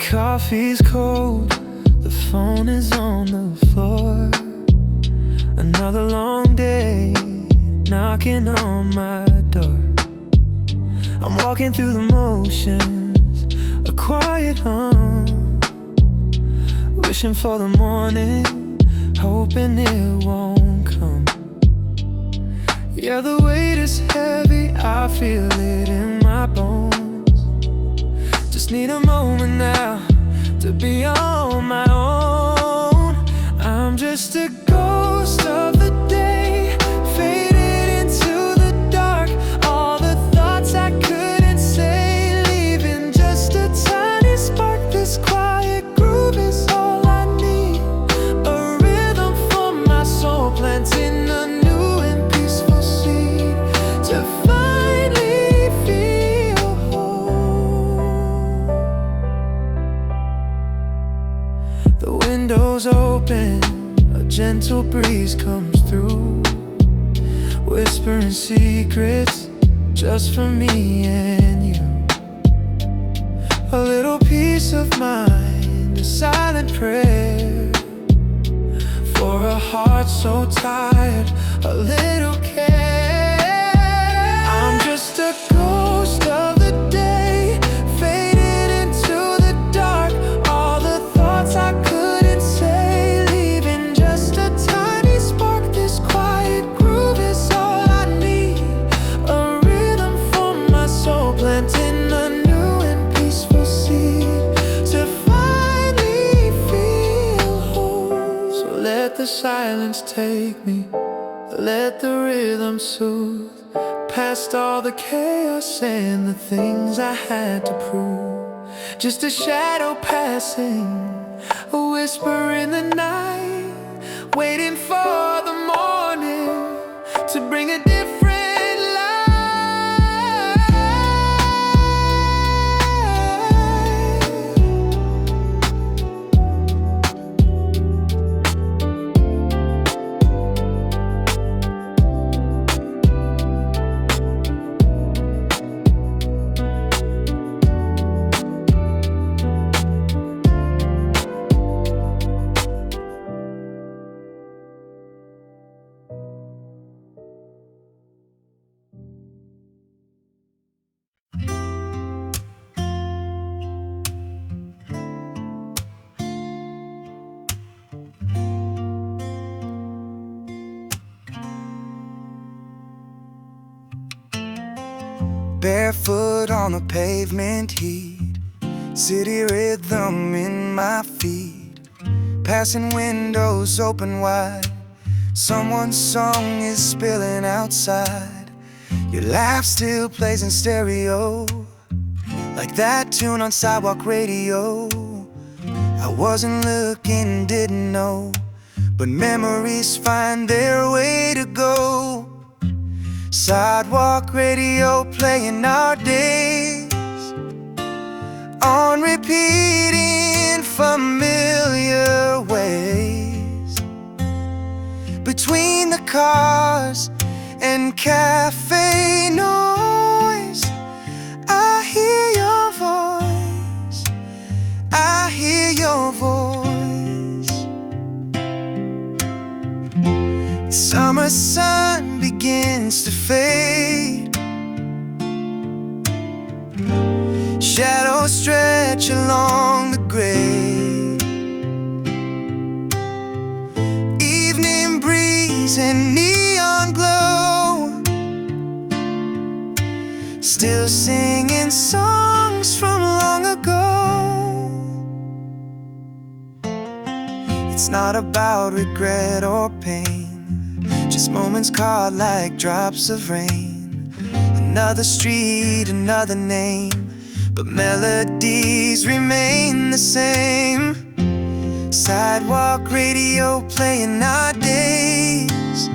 Coffee's cold, the phone is on the floor. Another long day, knocking on my door. I'm walking through the motions, a quiet hum, wishing for the morning, hoping it won't come. Yeah, the weight is heavy, I feel it in my bones. Just need a moment now to be on my own. I'm just a ghost of the day, faded into the dark. All the thoughts I couldn't say, leaving just a tiny spark. This quiet groove is all I need, a rhythm for my soul, planting a new and peaceful seed to finally feel whole. The window's open, a gentle breeze comes through, whispering secrets just for me and you. A little peace of mind, a silent prayer for a heart so tired, a little care. I'm just a ghost of the day, faded into the dark. All the thoughts I couldn't say, leaving just a tiny spark. This quiet groove is all I need, a rhythm for my soul, planting a new and peaceful seed to finally feel whole. So let the silence take me, let the rhythm soothe, past all the chaos and the things I had to prove. Just a shadow passing, a whisper in the night, waiting for the morning to bring a different light. Barefoot on the pavement heat, city rhythm in my feet, passing windows open wide. Someone's song is spilling outside. Your laugh still plays in stereo, like that tune on sidewalk radio. I wasn't looking, didn't know, but memories find their way to go. Sidewalk radio playing our days, on repeat in familiar ways. Between the cars and cafe noise, I hear your voice, I hear your voice. Summer sun begins to fade, shadows stretch along the grave. Evening breeze and neon glow, still singing songs from long ago. It's not about regret or pain, just moments caught like drops of rain. Another street, another name, but melodies remain the same. Sidewalk radio playing our days,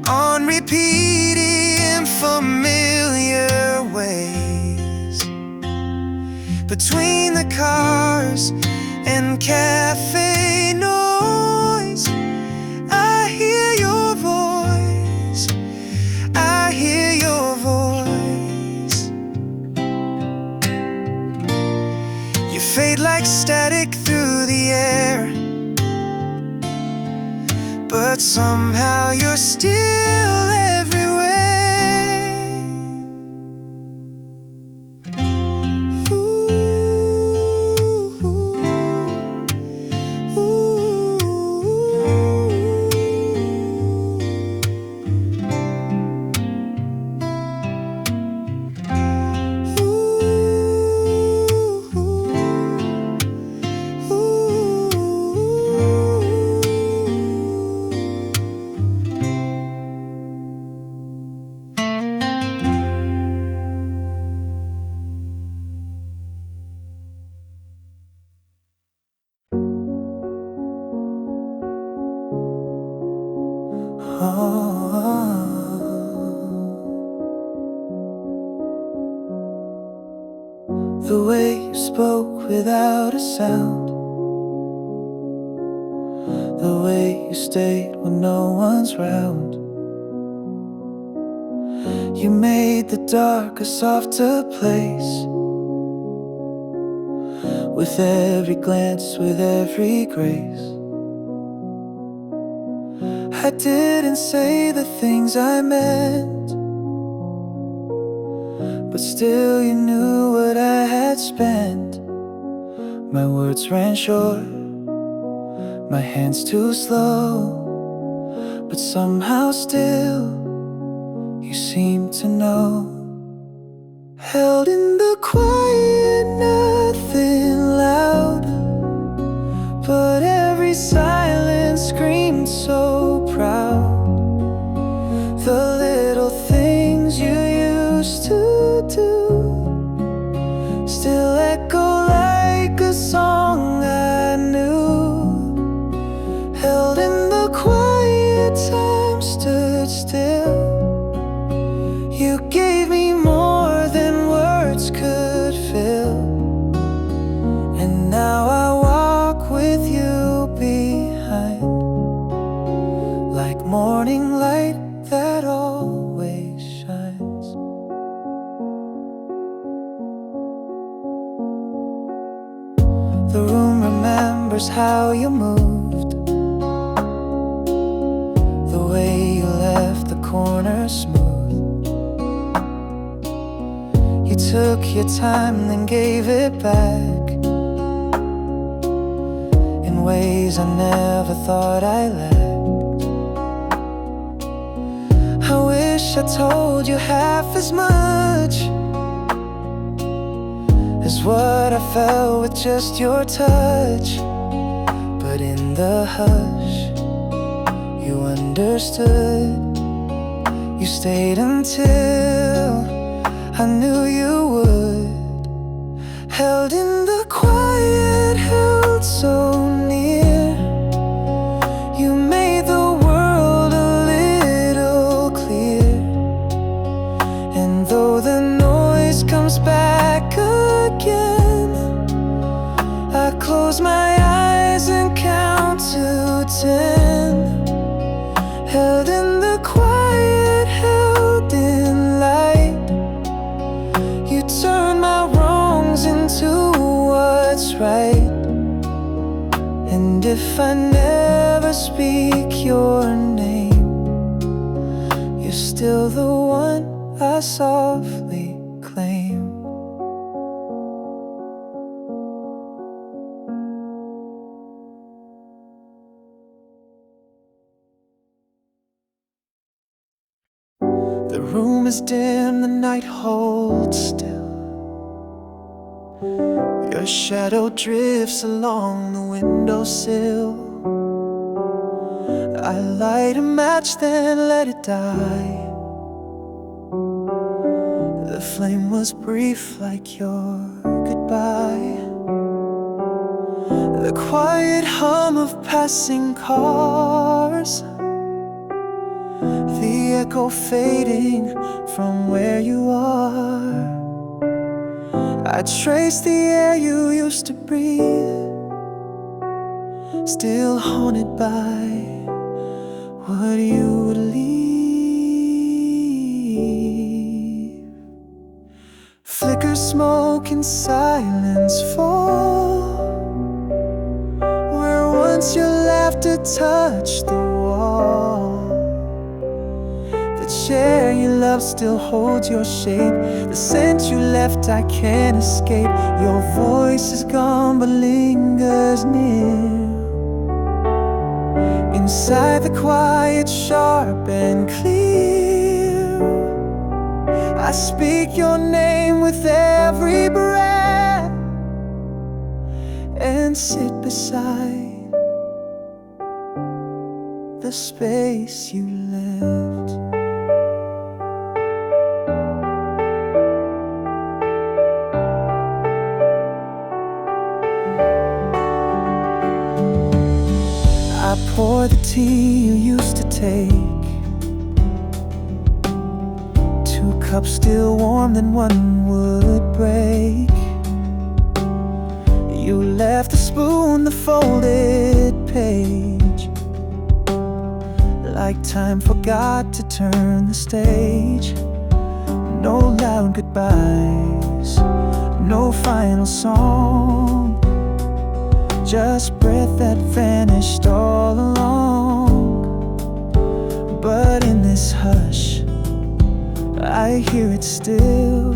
on repeat in familiar ways. Between the cars and cafe noise, I hear your voice, I hear your voice. Your but somehow you're still everywhere. The way you spoke without a sound, the way you stayed when no one's round. You made the dark a softer place, with every glance, with every grace. I didn't say the things I meant, but still you knew what I had spent. My words ran short, my hands too slow, but somehow still you seemed to know. Held in the quiet, nothing loud, but every silence screamed so proud. The little things you used to do still echo like a song I knew. Held in the quiet, time stood still. You gave me more than words could fill, and now I walk with you behind, like morning light that always shines. The room remembers how you moved, the way you left the corner smooth. You took your time then gave it back in ways I never thought I lacked. I wish I told you half as much as what I felt with just your touch. But in the hush, you understood. You stayed until I knew you would. Held in the quiet, held so near. You made the world a little clear. And though the noise comes back again, I close my eyes and count to 10. Held in the quiet, held in light. You turn my wrongs into what's right. And if I never speak your name, you're still the one I softly claim. The room is dim, the night holds still. Your shadow drifts along the windowsill. I light a match, then let it die. The flame was brief like your goodbye. The quiet hum of passing cars, the echo fading from where you are. I trace the air you used to breathe, still haunted by what you would leave. Flicker smoke and silence fall, where once your laughter touched the wall. wall. The chair you love still holds your shape. The scent you left I can't escape. Your voice is gone but lingers near. Inside the quiet, sharp and clear, I speak your name with every breath and sit beside the space you left. I pour the tea you used to take, 2 cups still warm, then one would break. You left the spoon, the folded page, like time forgot to turn the stage. No loud goodbyes, no final song, just breath that vanished all along. But in this hush, I hear it still,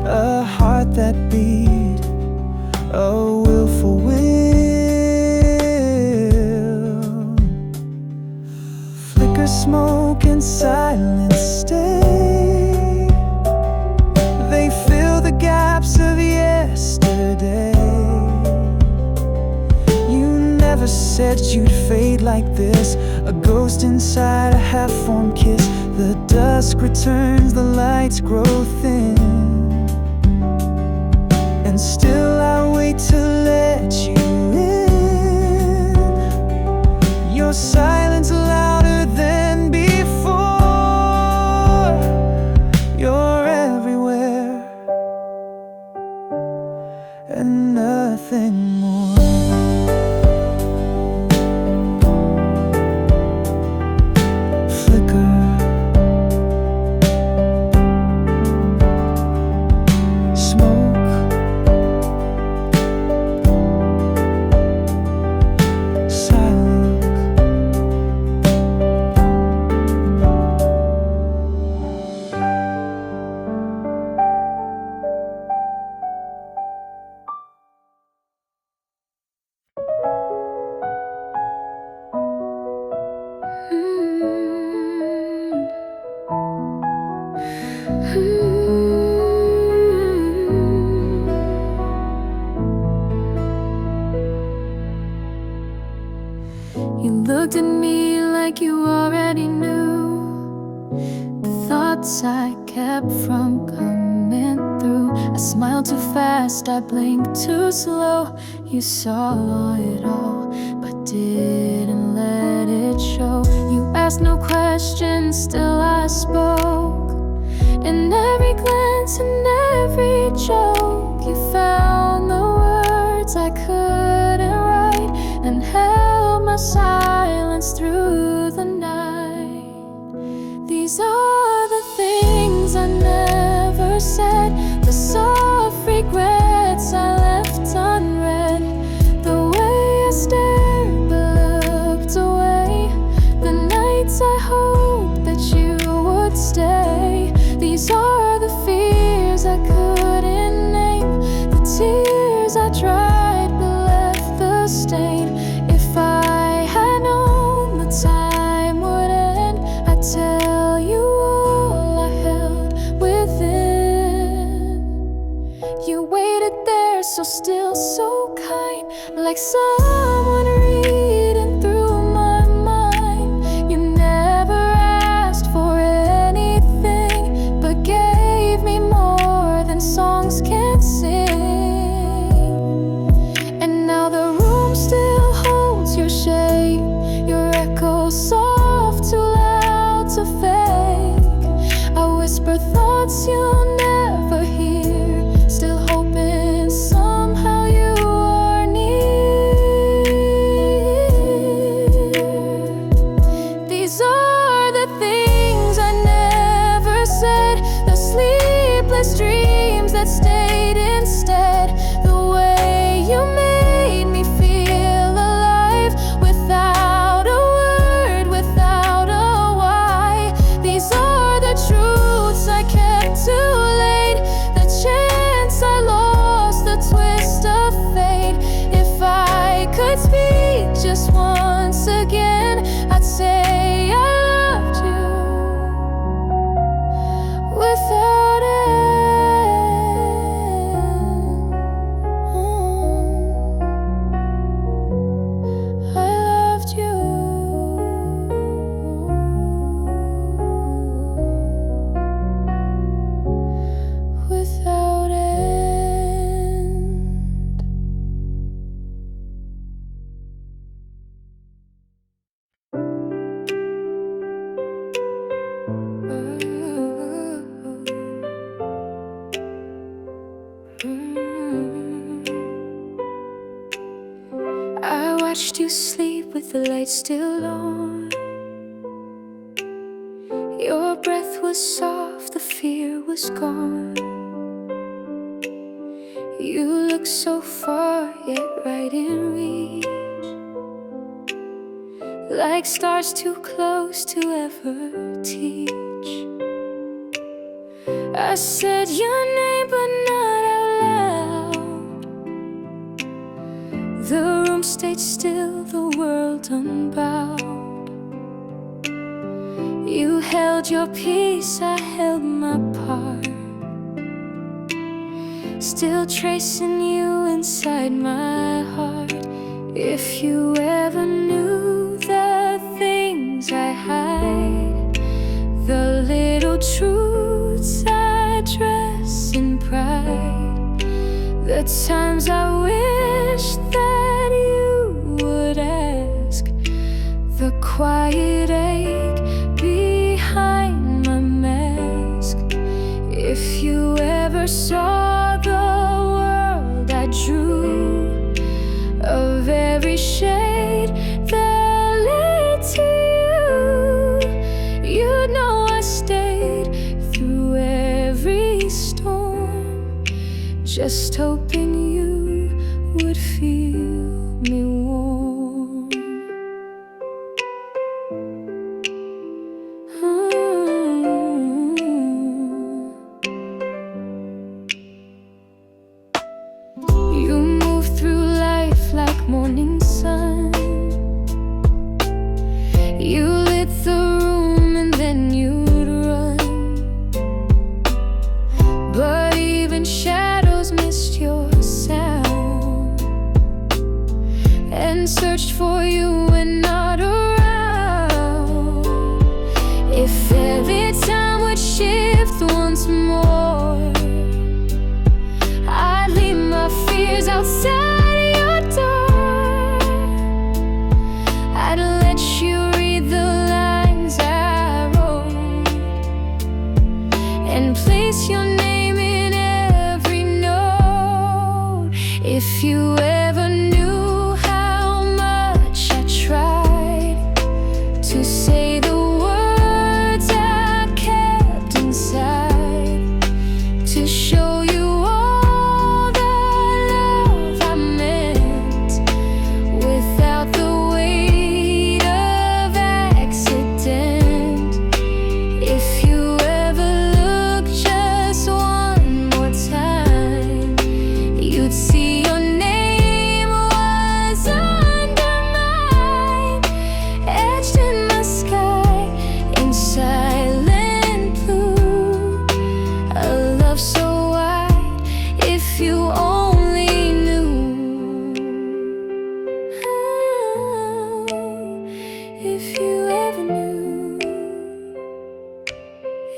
a heart that beat, a willful will. Flicker smoke and silence stay, they fill the gaps of yesterday. Never said you'd fade like this, a ghost inside a half-formed kiss. The dusk returns, the lights grow thin, and still I wait to let you in. Your silence louder than before. You're everywhere and nothing more. You looked at me like you already knew the thoughts I kept from coming through. I smiled too fast, I blinked too slow. You saw it all, but didn't let it show. You asked no questions, still I spoke. In every glance and every joke, you found the words I couldn't write and held my silence through the night. These are the things I never said, the soft regrets I left unread, the way I stared but looked away, the nights I hoped that you would stay. These are the fears I couldn't name, the tears I tried but sleep with the lights still on. Your breath was soft, the fear was gone. You look so far, yet right in reach, like stars too close to ever teach. I said your name but not out loud. The room stayed still, the world unbowed. You held your peace, I held my part, still tracing you inside my heart. If you ever knew the things I hide, the little truths I dress in pride, the times I wish that you would ask, the quiet ache behind my mask. If you ever saw the world I drew, of every shade that led to you, you'd know I stayed through every storm, just hoping you would feel me warm. You move through life like morning sun. You lit the room and then you'd run, but even shadows missed your sound and searched for you when not around. If every time would shift once more, I'd leave my fears outside your door. I'd let you read the lines I wrote and place your name in every note. If you ever knew how much I tried to say the words I kept inside, to show you all the love I meant without the weight of accident. If you ever look just one more time, you'd see your name was undermined, etched in my sky in silent blue. A love so wide, if you only knew. If you ever knew.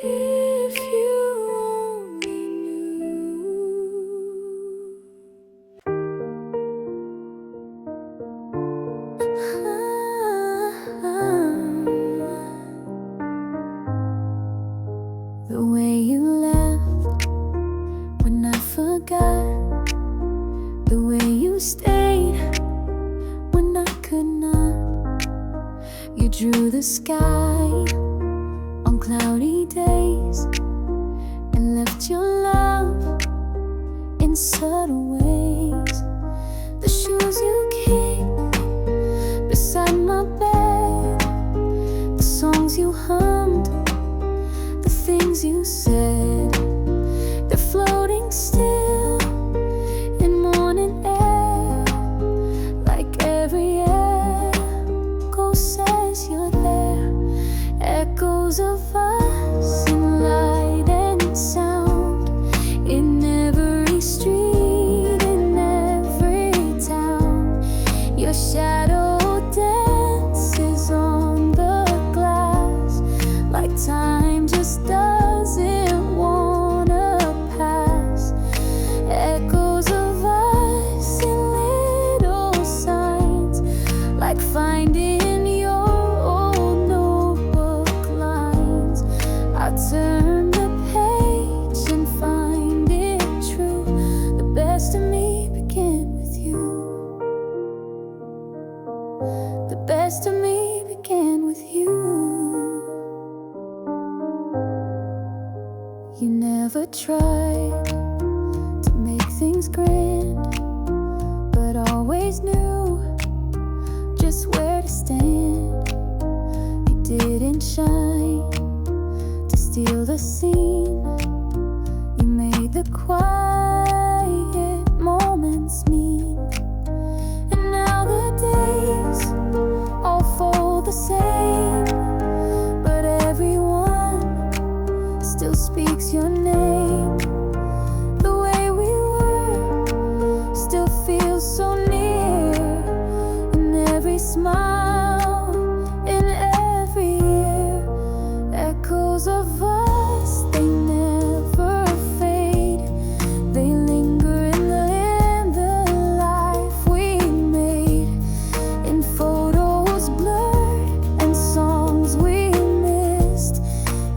If you only knew. The way you left when I forgot, the way you stayed when I could not. You drew the sky on cloudy days and left your love in subtle ways. The shoes you keep beside my bed, the songs you hummed, the things you said, they're floating still in morning air, like every echo says you're there. Echoes of us in light and sound, in every street, in every town. Your shadow dances on the glass, like time just doesn't wanna pass. Echoes of us in little signs, like finding your old notebook lines. best of me began with you. You never tried to make things grand, but always knew just where to stand. You didn't shine to steal the scene. You made the quiet moments mean. And now the days all fold the same, but everyone still speaks your name. The way we were still feels so near, in every smile, in every year. Echoes of us, they never fade. They linger in the life we made, in photos blurred and songs we missed,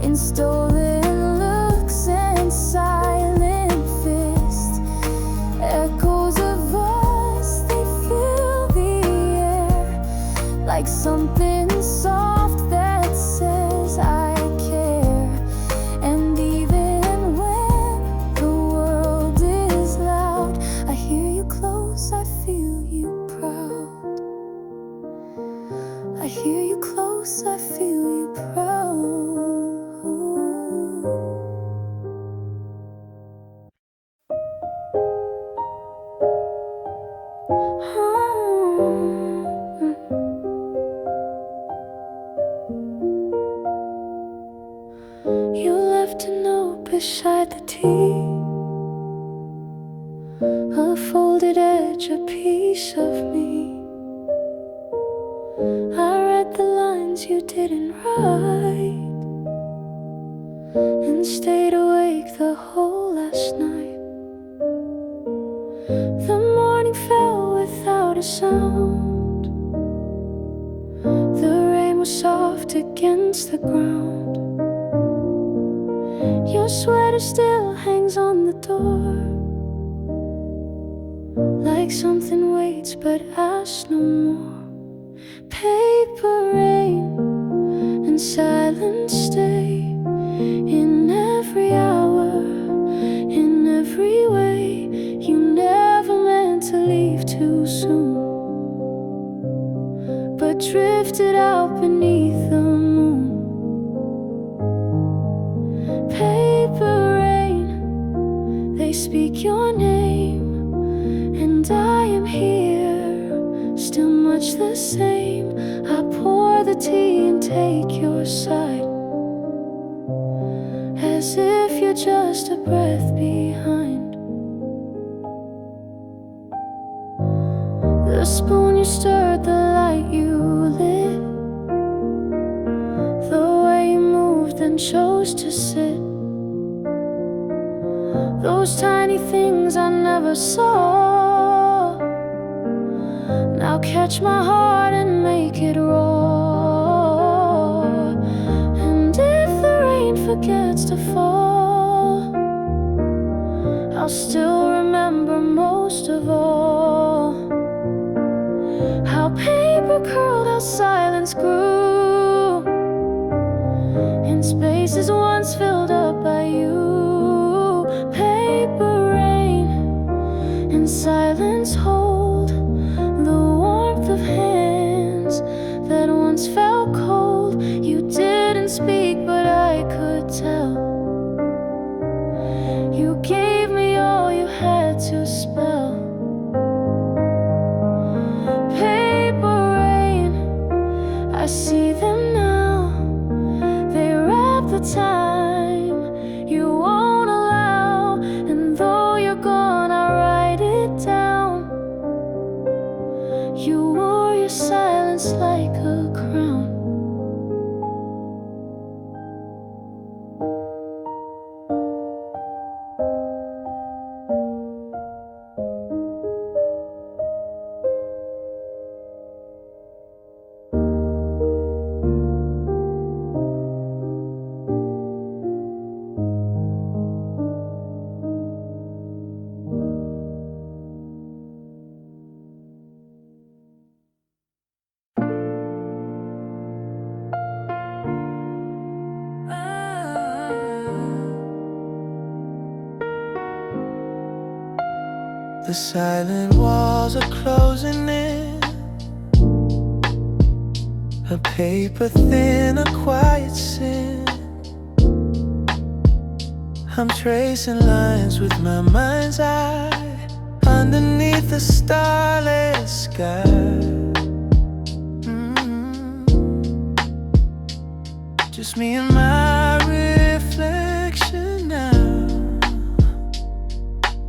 in stolen looks and silent fists. Echoes of us, they fill the air like something soft that says I care. And even when the world is loud, I hear you close, I feel you proud. I hear you close, I feel you proud. You left a note beside the tea, a folded edge, a piece of me. I read the lines you didn't write, and stayed awake the whole last night. The morning fell without a sound. The rain was soft against the ground. Your sweater still hangs on the door, like something waits but asks no more. Paper rain and silence stay in every hour, in every way. You never meant to leave too soon, but drifted out beneath the moon. Paper rain, they speak your name, and I am here, still much the same. I pour the tea and take your side, as if you're just a breath behind. The spoon you stirred, the light you lit, the way you moved and chose to sit. Those tiny things I never saw now catch my heart and make it roar. And if the rain forgets to fall, I'll still remember most of all how paper curled, how silence grew in spaces once filled up by you. Paper rain and silence hold the warmth of hands that once felt cold. You didn't speak, but I could tell. You gave me all you had to spell. Paper rain, I see them now. They wrap the time you won't allow, and though you're gone, I write it down. You wore your silence like a crown. The silent walls are closing in, a paper thin, a quiet sin. I'm tracing lines with my mind's eye underneath the starless sky. Just me and my reflection now,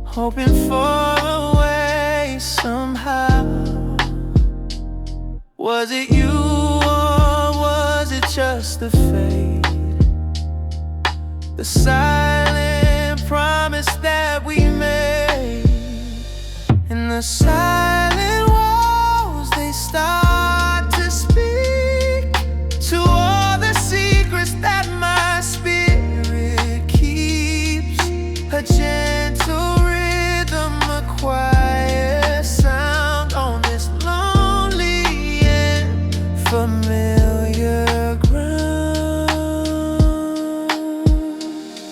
hoping for a way somehow. Was it you or was it just the fate? The silent promise that we made. And the silent walls, they start to speak to all the secrets that my spirit keeps. A gentle rhythm, a quiet sound on this lonely and familiar ground.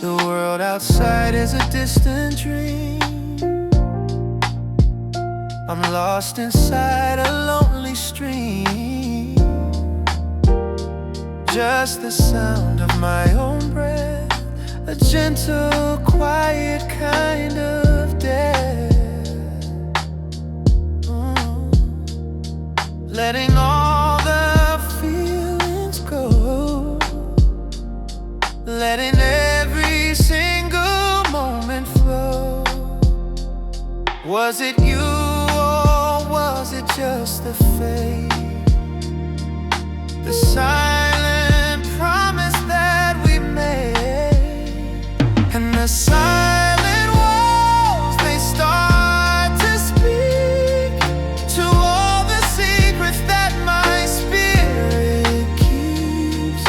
The world outside is a distant dream. I'm lost inside a lonely stream. Just the sound of my own breath, a gentle, quiet kind of death. Letting all the feelings go, letting every single moment flow. Was it you or was it just the fate? The silent promise that we made. And the silent walls, they start to speak to all the secrets that my spirit keeps.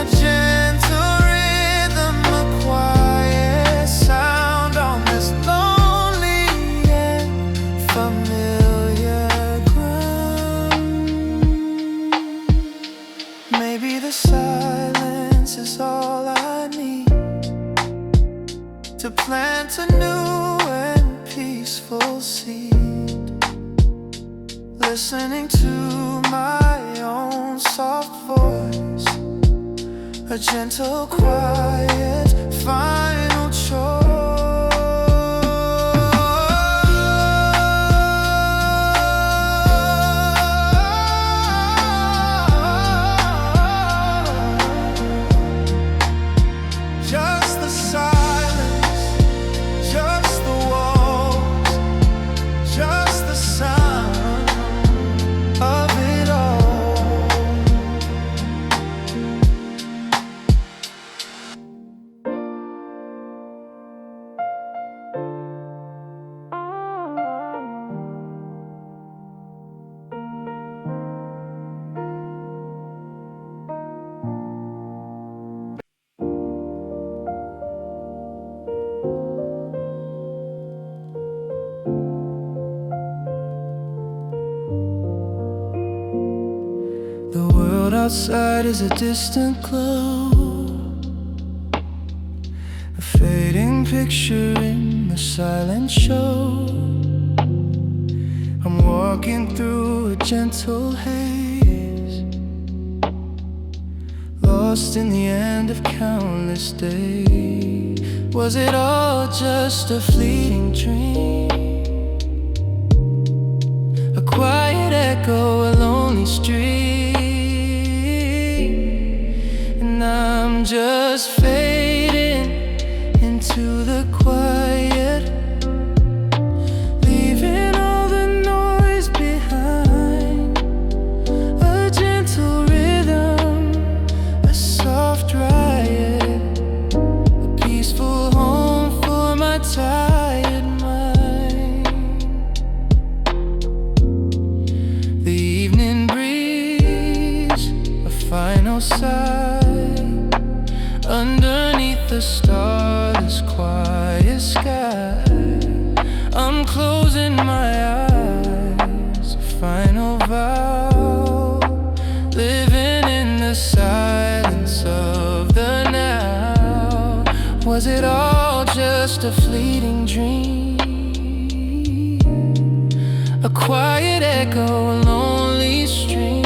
A gentle rhythm, a quiet sound on this lonely and familiar ground. Maybe the silence is all I need to plant a new and peaceful seed. Listening to my own soft voice, a gentle, quiet, final choice. Just the silence, just the walls, just the sound of it all. The world outside is a distant glow, a fading picture in the silent show. I'm walking through a gentle haze, lost in the end of countless days. Was it all just a fleeting dream? A quiet echo, a lonely street. I'm just fading into the quiet, leaving all the noise behind. A gentle rhythm, a soft riot, a peaceful home for my tired mind. The evening breeze, a final sigh underneath the starless quiet sky. I'm closing my eyes, a final vow, living in the silence of the now. Was it all just a fleeting dream? quiet echo, a lonely stream,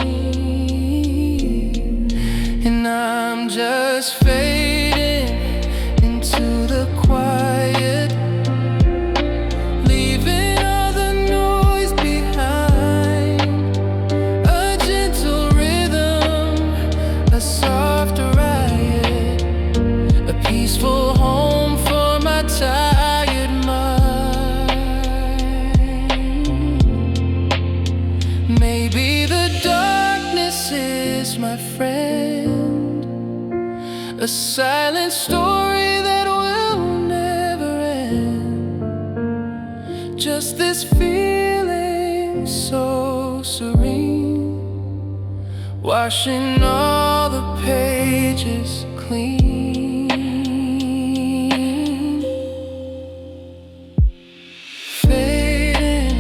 and I'm just fading into the quiet, leaving all the noise behind. A gentle rhythm, a soft riot, a peaceful home for my tired mind. Maybe the darkness is my friend, a silent story that will never end. Just this feeling so serene, washing all the pages clean. Fading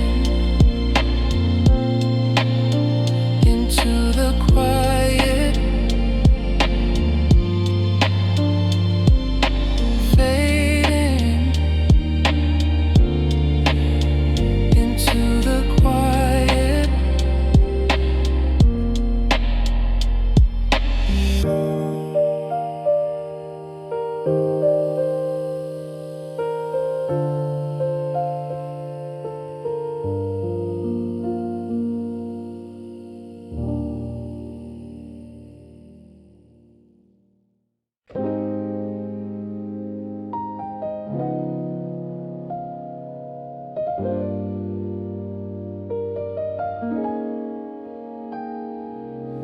into the quiet, fading into the quiet.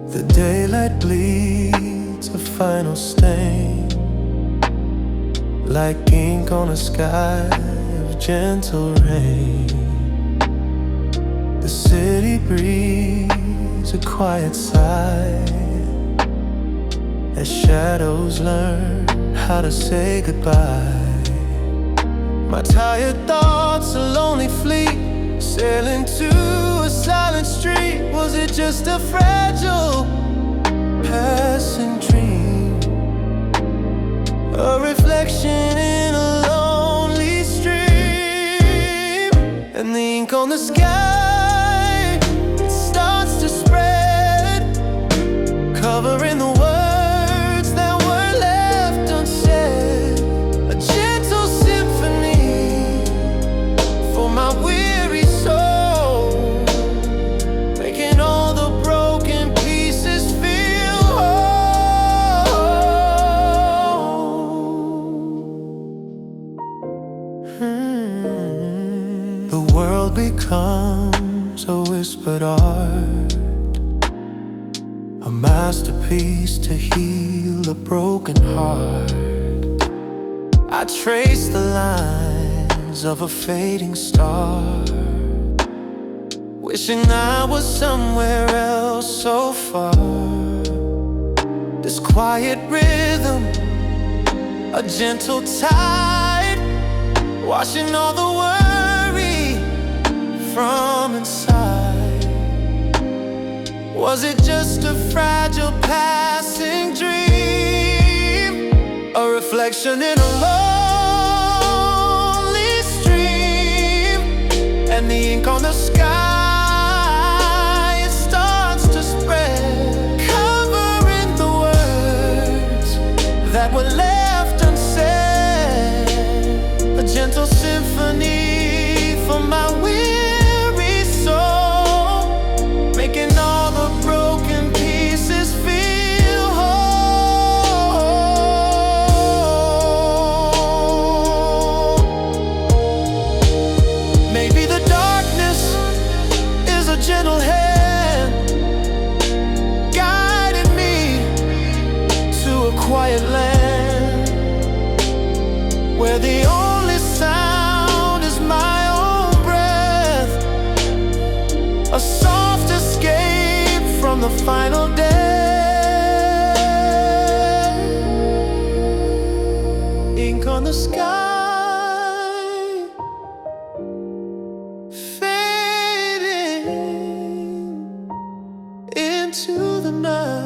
The daylight bleeds a final stain, like ink on a sky of gentle rain. The city breathes a quiet sigh as shadows learn how to say goodbye. My tired thoughts are lonely fleet, sailing to a silent street. Was it just a fragile passing dream? A reflection in a lonely stream, and the ink on the sky, it starts to spread, covering the words that were left unsaid. A gentle symphony for my weary soul, making all the broken pieces feel whole. The world becomes a whispered art, a masterpiece to heal a broken heart. I trace the lines of a fading star, wishing I was somewhere else so far. This quiet rhythm, a gentle tide, washing all the worry from inside. Was it just a fragile passing dream? A reflection in a lonely stream, and the ink on the sky, it starts to spread, covering the words that were left unsaid. A gentle symphony for my weary soul, making all the broken pieces feel whole. Maybe the darkness is a gentle hand, guiding me to a quiet land, where the only sound is my own breath, a soft escape from the final day. Ink on the sky, fading into the night.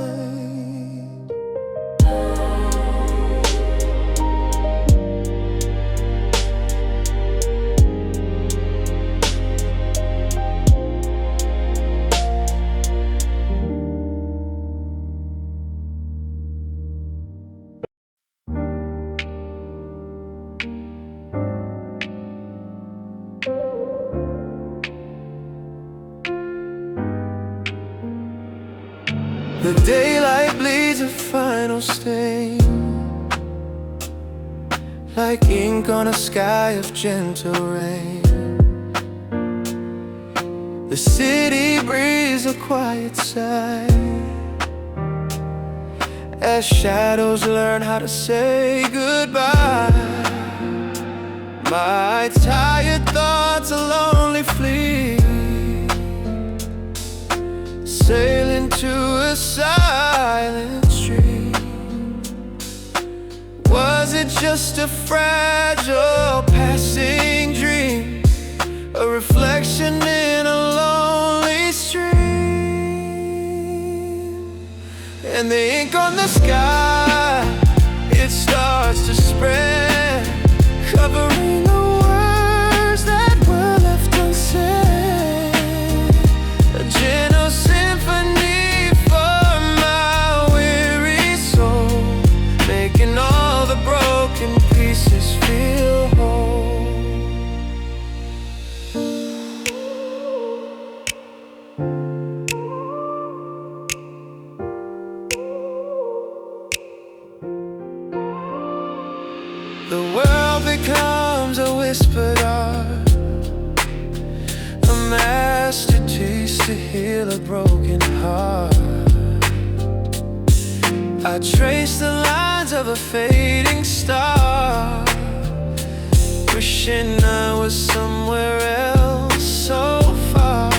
The daylight bleeds a final stain, like ink on a sky of gentle rain. The city breathes a quiet sigh as shadows learn how to say goodbye. My tired thoughts are lonely flee, sailing to a silent stream. Was it just a fragile passing dream, a reflection in a lonely stream? And the ink on the sky, it starts to spread, covering the words that were left unsaid. A gentle symphony for my weary soul, making all the broken pieces feel whole. The world becomes a whispered art, a masterpiece to heal a broken heart. I trace the lines of a fading star, wishing I was somewhere else so far.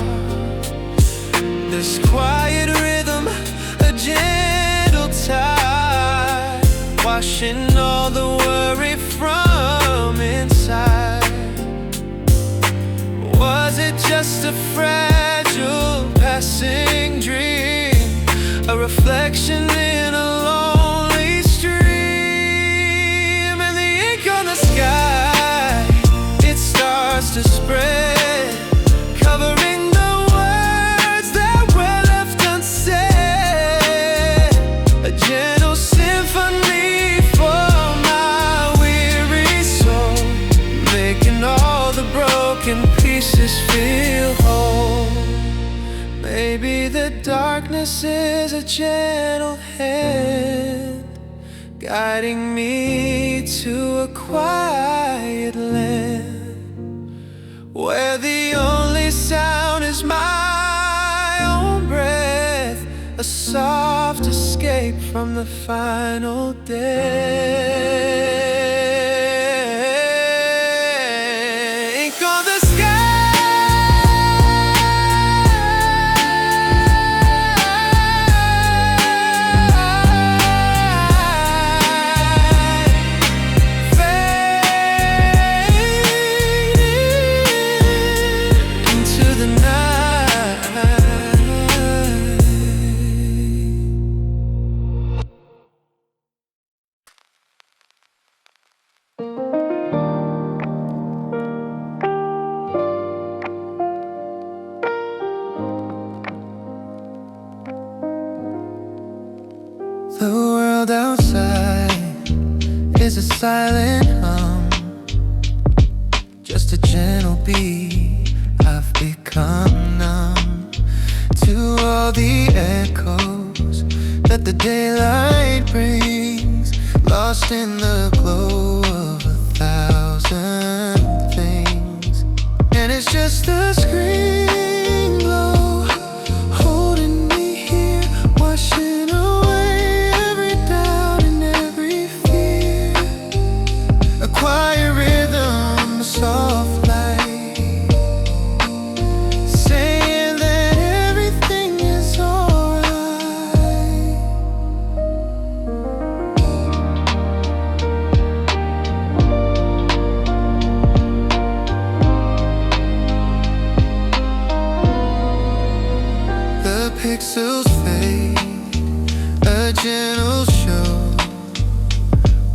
This quiet rhythm, a gentle tide, washing all the worry from inside. Was it just a fragile passing dream, a reflection in a lonely stream? And the ink on the sky, it starts to spread, covering the words that were left unsaid. A gentle symphony for my weary soul, making all the broken pieces feel whole. Maybe the darkness is a gentle hand, guiding me to a quiet land, where the only sound is my own breath, a soft escape from the final day. Ink on the The world outside is a silent hum, just a gentle beat. I've become numb to all the echoes that the daylight brings, lost in the glow of 1,000 things. And it's just a screen glow, holding me here, washing away every doubt and every fear. A quiet rhythm, a soft light, saying that everything is alright. The pixels fade, a gentle show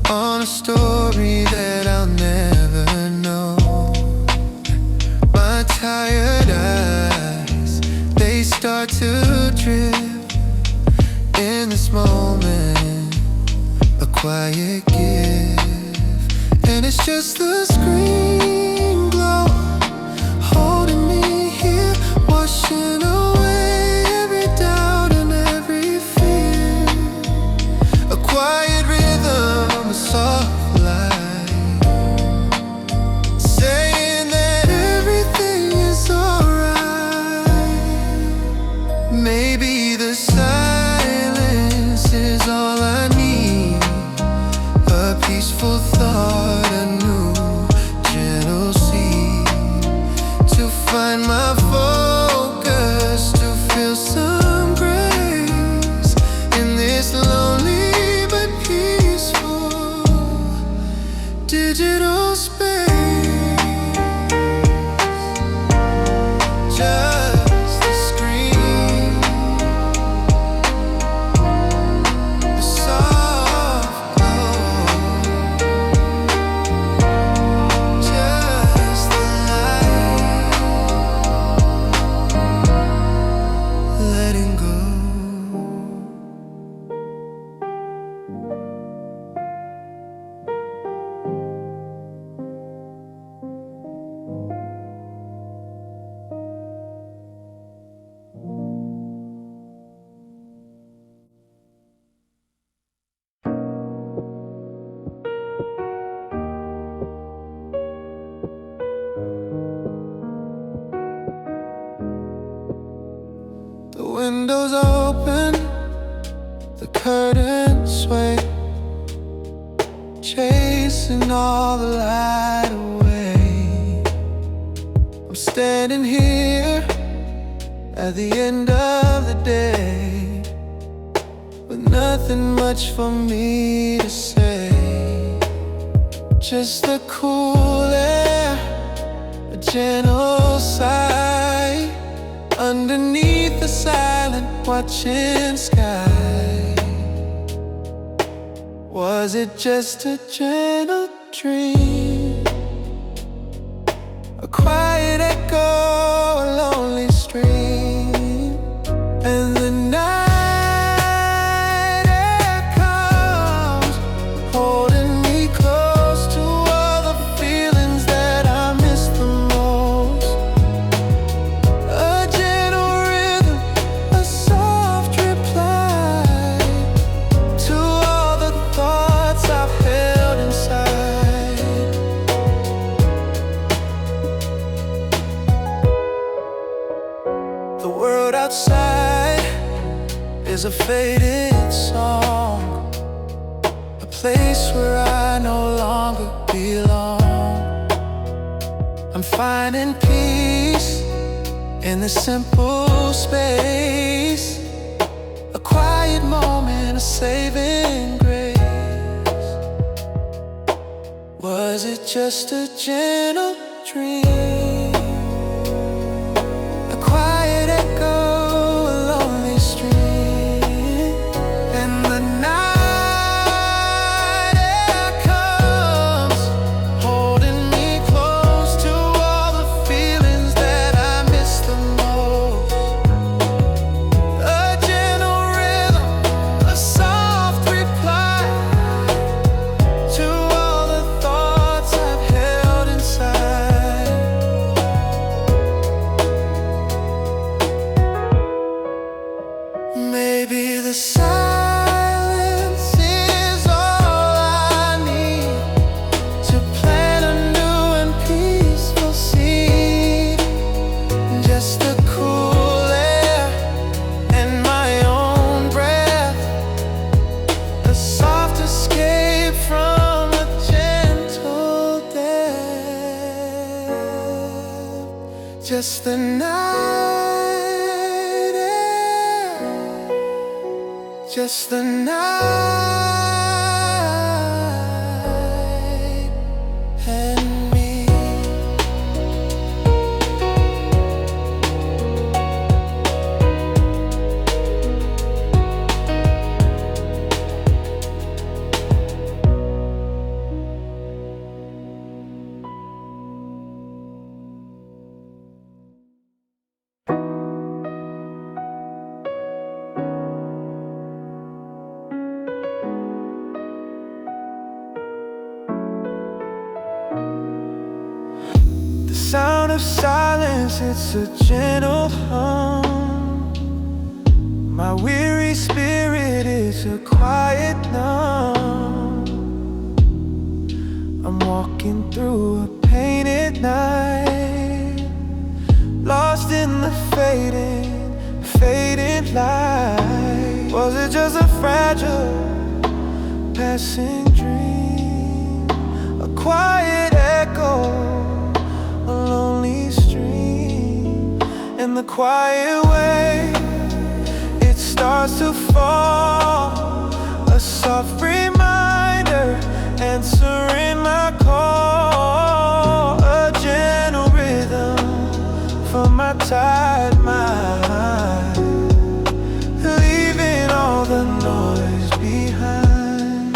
on a story that I'll never know. My tired eyes, they start to drift in this moment, a quiet gift. And it's just the screen glow, holding me here, washing away every doubt and every fear. windows open, the curtains sway, chasing all the light away. I'm standing here at the end of the day, with nothing much for me to say. Just the cool air, a gentle sigh, underneath the silent watching sky. Was it just a gentle dream? A quiet echo, a lonely stream, and the night air comes, holding me close to all the feelings that I miss the most. A gentle rhythm, a soft reply to all the thoughts I've held inside. The world outside is a faded song, a place where I no longer belong. I'm finding peace in this simple space, a quiet moment, a saving grace. Was it just a gentle dream? A quiet echo, a lonely stream, and the night air comes, holding me close to all the feelings that I miss the most. A gentle rhythm, a soft reply to all the thoughts I've held inside. Maybe the silence is all I need to plant a new and peaceful seed. Just the cool air and my own breath, a soft escape from a gentle death. Just the night air, just the night and me. The sound of silence, it's a gentle hum. My weary spirit is a quiet numb. I'm walking through a painted night, lost in the fading light. Was it just a fragile passing dream? A quiet echo, a lonely stream, in the quiet way it starts to fall, a soft reminder answering my call, a gentle rhythm for my tired mind, leaving all the noise behind.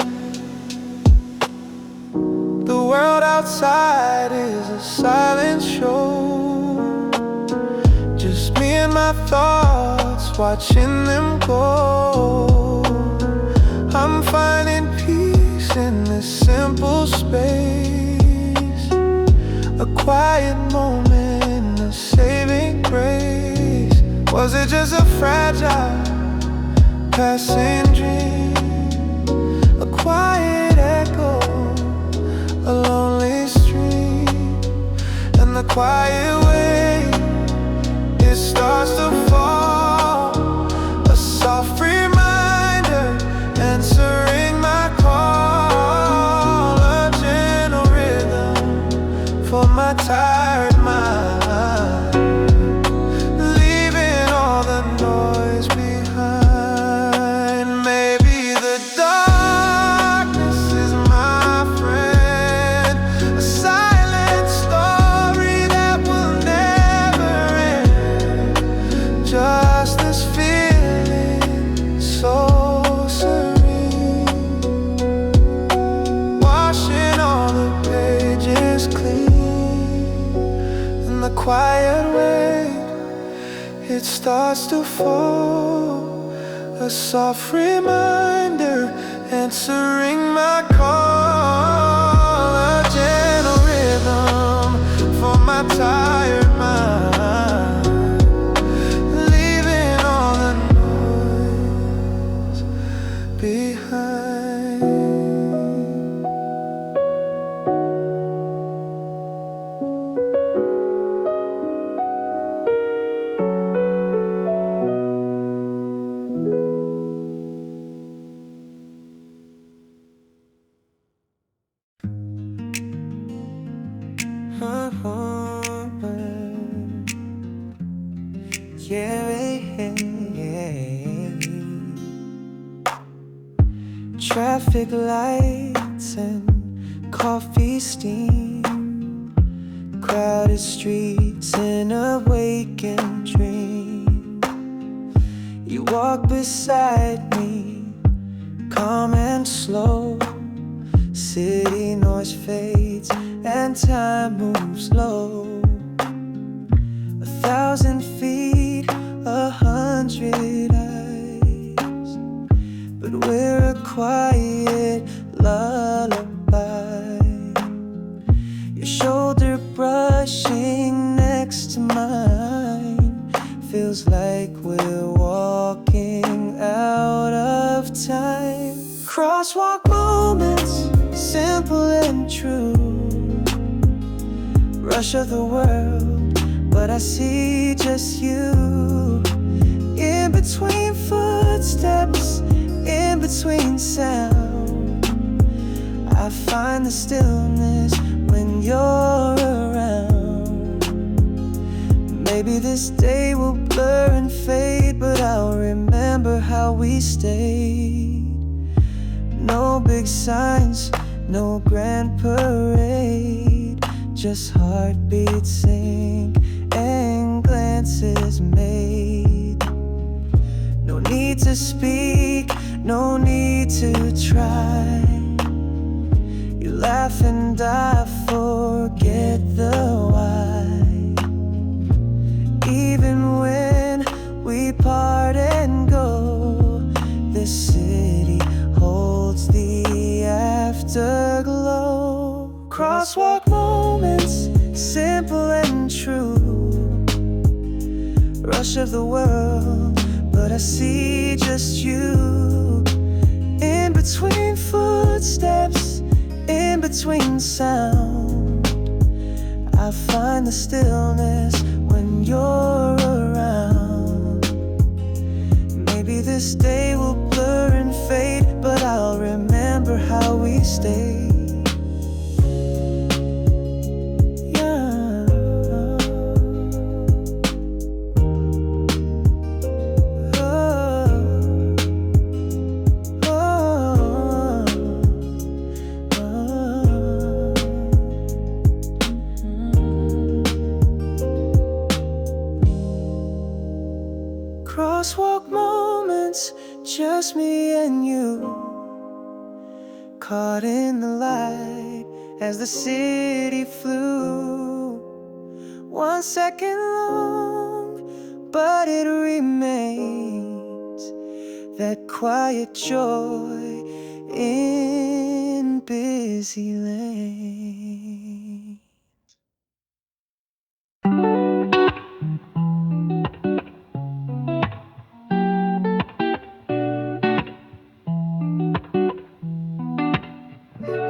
The world outside is a silent show, just me and my thoughts watching them go. I'm finding peace in this simple space, a quiet moment, a saving grace. Was it just a fragile passing dream? A quiet echo, a lonely stream, and the quiet way it starts to fall, it starts to fall, a soft reminder answering my call, a gentle rhythm for my tired mind, leaving all the noise behind. Traffic lights and coffee steam, crowded streets in a waking dream. You walk beside me, calm and slow. City noise fades and time moves low. 1,000 feet, 100 eyes, but we're a quiet lullaby. Your shoulder brushing next to mine feels like we're walking out of time. Crosswalk moments, simple and true. Rush of the world, but I see just you. In between footsteps, in between sound, I find the stillness when you're around. Maybe this day will blur and fade, but I'll remember how we stayed. No big signs, no grand parade, just heartbeats sync and glances made. No need to speak, no need to try. You laugh and I forget the why. Even when we part and go, this city holds the afterglow. Crosswalk moments, simple and true. Rush of the world, but I see just you. In between footsteps, in between sound, I find the stillness when you're around. Maybe this day will blur and fade, but I'll remember how we stayed. Crosswalk moments, just me and you, caught in the light as the city flew. 1 second long, but it remains that quiet joy in busy lanes.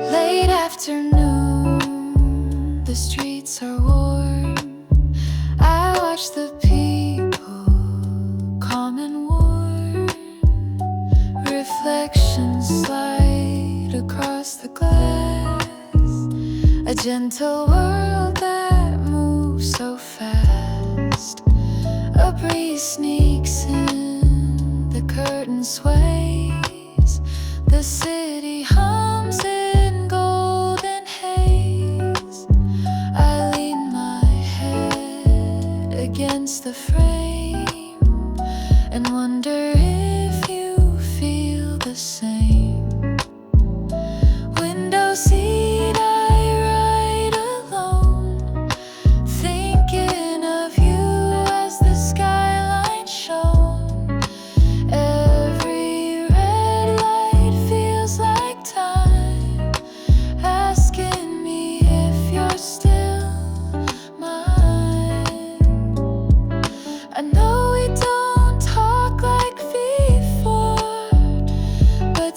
Late afternoon, the streets are warm. I watch the people, calm and warm. Reflections slide across the glass. A gentle world that moves so fast. A breeze sneaks in, the curtain sways. The city hums in golden haze. I lean my head against the frame and wonder if you feel the same. Window seat, I ride alone, thinking of you as the skyline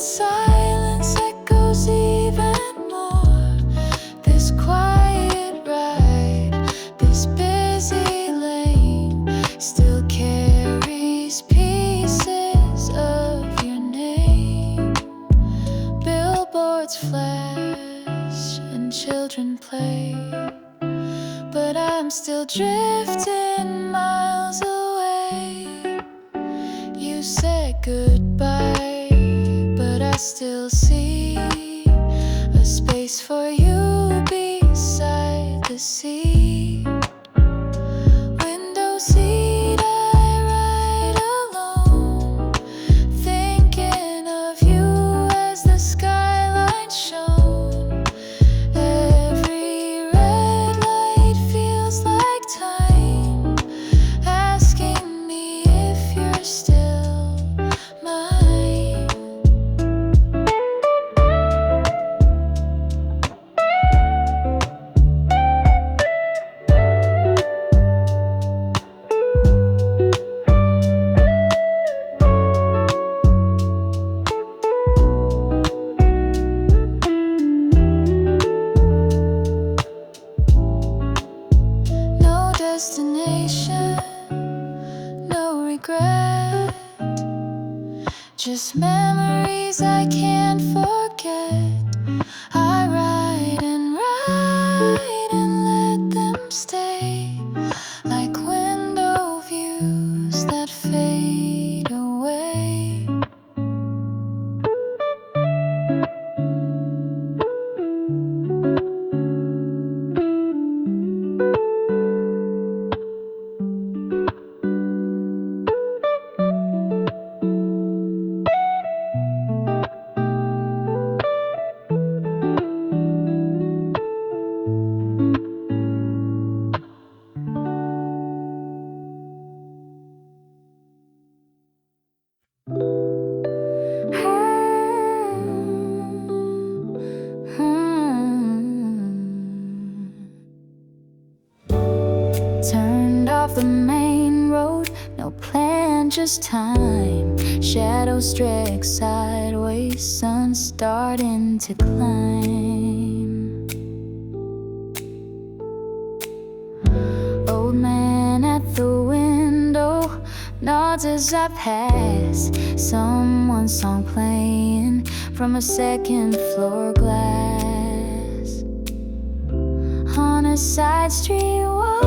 that silence echoes even more. This quiet ride, this busy lane, still carries pieces of your name. Billboards flash and children play, but I'm still drifting miles away. You said goodbye, but I still see a space for you beside the sea. Window seat, I ride alone, thinking of you as the skyline shone. Every red light feels like time, asking me if you're still mine. No destination, no regret, just memories I can't forget. I ride and let them stay, like window views that fade away. Turned off the main road, no plan, just time. Shadows drag sideways, sun starting to climb. Old man at the window nods as I pass. Someone's song playing from a second floor glass. On a side street walk,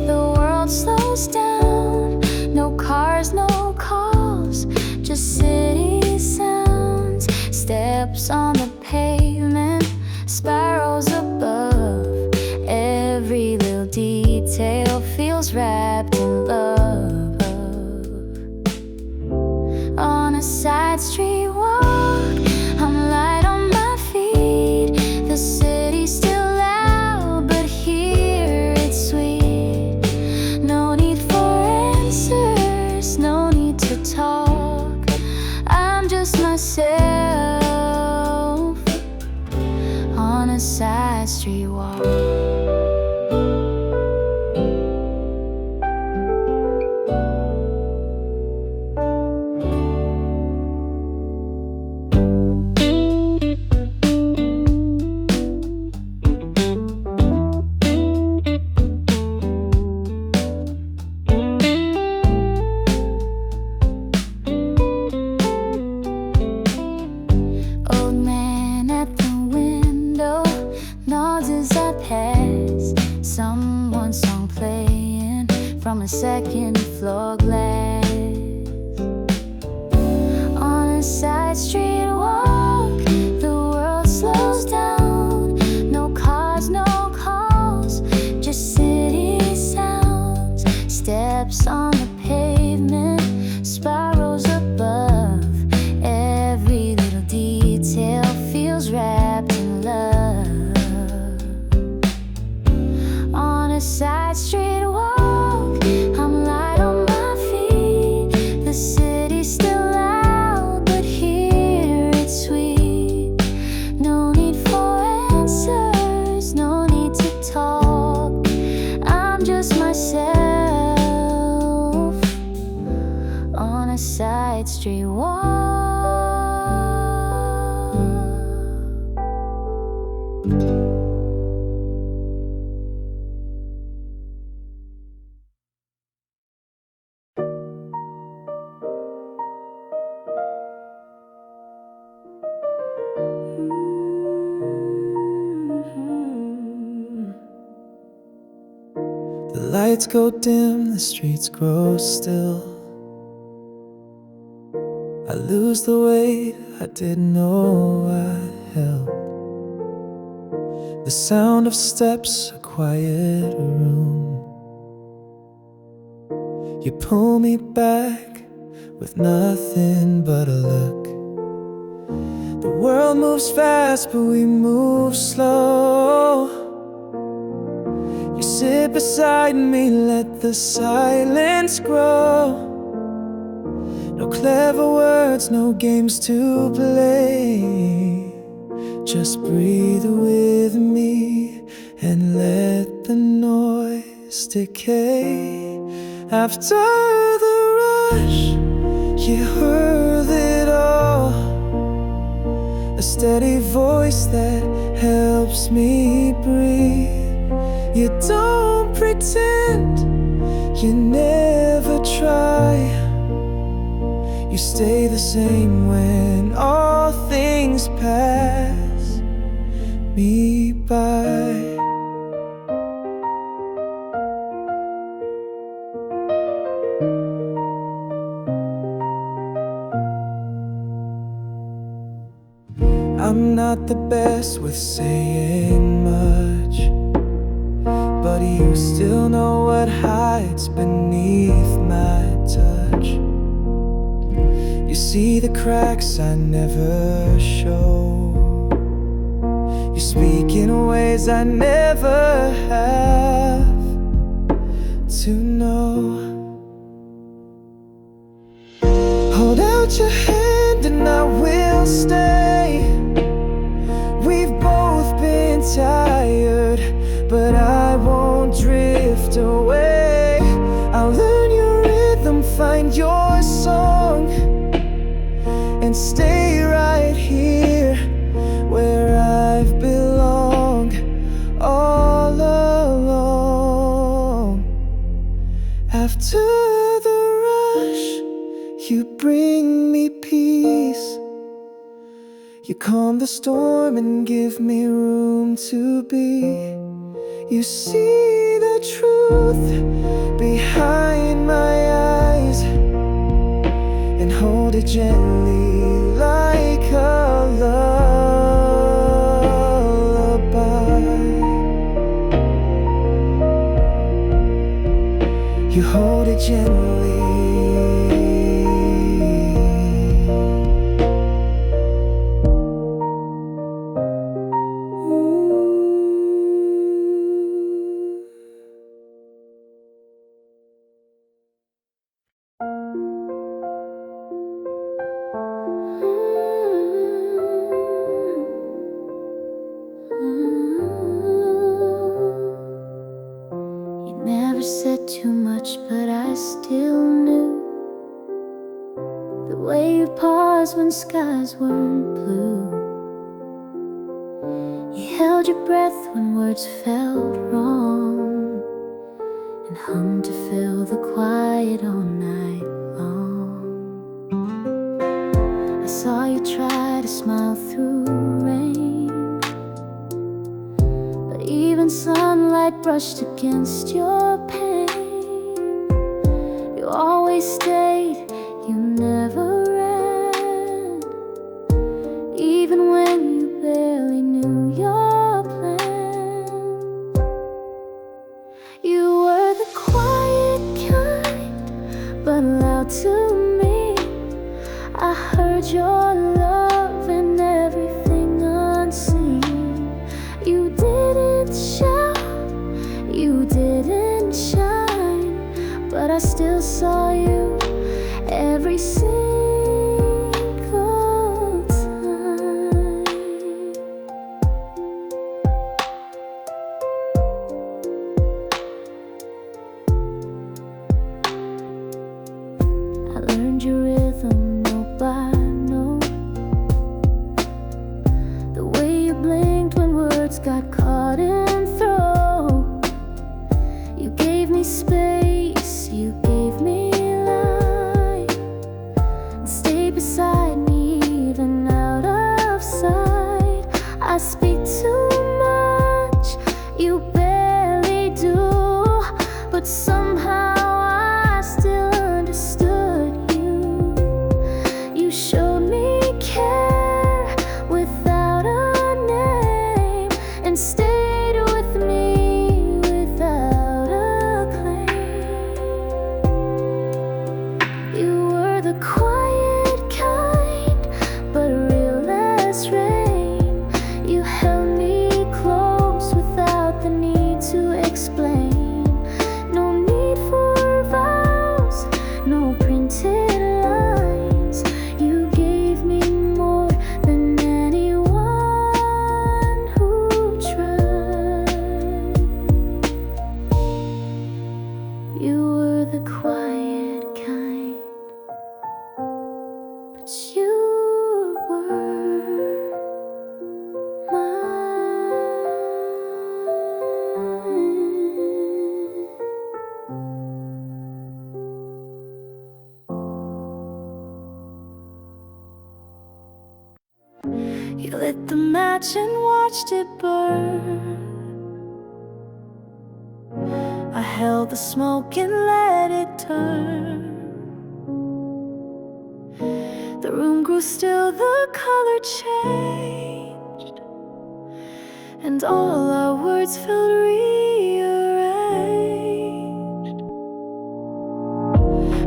the world slows down. No cars, no calls, just city sounds. Steps on the pavement, spirals above. Every little detail feels wrapped in love. On a side street walk, I'm light on my feet. The city's still loud, but here it's sweet. No need for answers, no need to talk. I'm just myself on a side street walk. Old man at the window nods as I pass. lights go dim, the streets grow still. I lose the weight I didn't know I held. The sound of steps, a quiet room. You pull me back with nothing but a look. The world moves fast, but we move slow. You sit beside me, let the silence grow. No clever words, no games to play. Just breathe with me and let the noise decay. After the rush, you heard it all. A steady voice that helps me breathe. You don't pretend, you never try. You stay the same when all things pass me by. I'm not the best with saying much, but you still know what hides beneath my touch. You see the cracks I never show. You speak in ways I never have to know. Hold out your hand and I will stay. We've both been tired, but I won't drift away. I'll learn your rhythm, find your song, and stay right here where I've belonged all along. After the rush, you bring me peace. You calm the storm and give me room to be. You see the truth behind my eyes and hold it gently like a lullaby. You hold it gently. Said too much, but I still knew the way you paused when skies weren't blue. You held your breath when words felt wrong and hung to fill the quiet all night long. I saw you try to smile through rain, but even sunlight brushed against your pain. You always stayed, you never ran, even when you barely knew your plan. You were the quiet kind, but loud to me. I heard your love in everything unseen. You didn't shout, you didn't shine, but I still saw you You lit the match and watched it burn. I held the smoke and let it turn. The room grew still, the color changed, and all our words felt rearranged.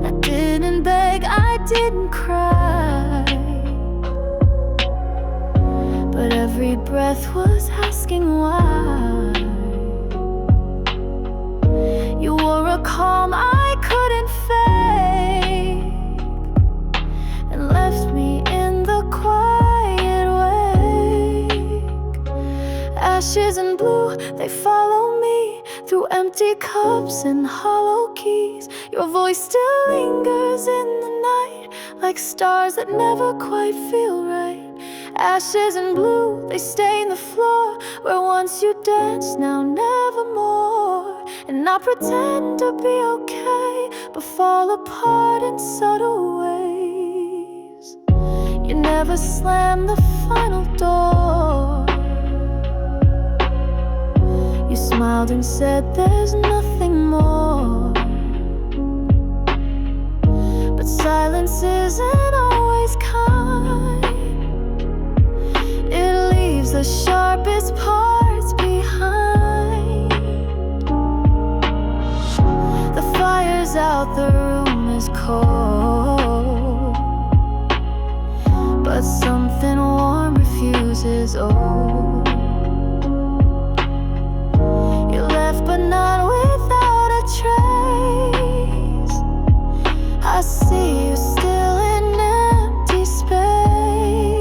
I didn't beg, I didn't cry, but every breath was asking why. You wore a calm I couldn't fake, and left me in the quiet wake. Ashes and blue, they follow me through empty cups and hollow keys. Your voice still lingers in the night, like stars that never quite feel right. Ashes and blue, they stain the floor where once you danced, now nevermore. And I pretend to be okay, but fall apart in subtle ways. You never slammed the final door. You smiled and said there's nothing more. But silence isn't always kind. It leaves the sharpest parts behind. The fire's out, the room is cold, but something warm refuses old. You left but not without a trace. I see you still in empty space.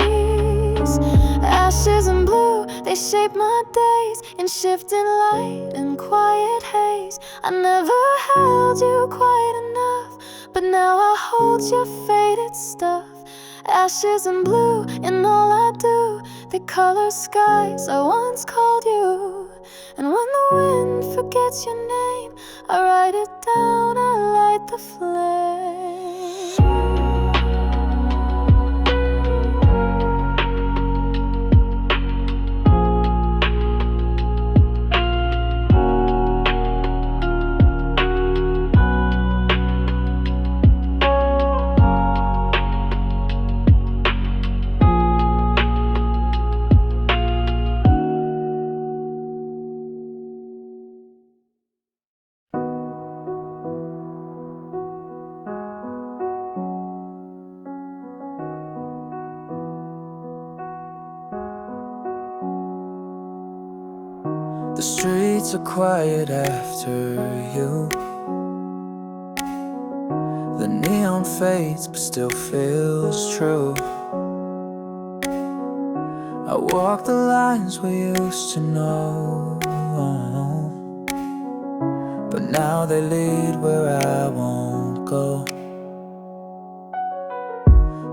Ashes and blue, they shape my days in shifting light and quiet haze. I never held you quite enough, but now I hold your faded stuff. Ashes and blue in all I do, they color skies I once called you. And when the wind forgets your name, I write it down, I light the flame. The streets are quiet after you. The neon fades but still feels true. I walk the lines we used to know, but now they lead where I won't go.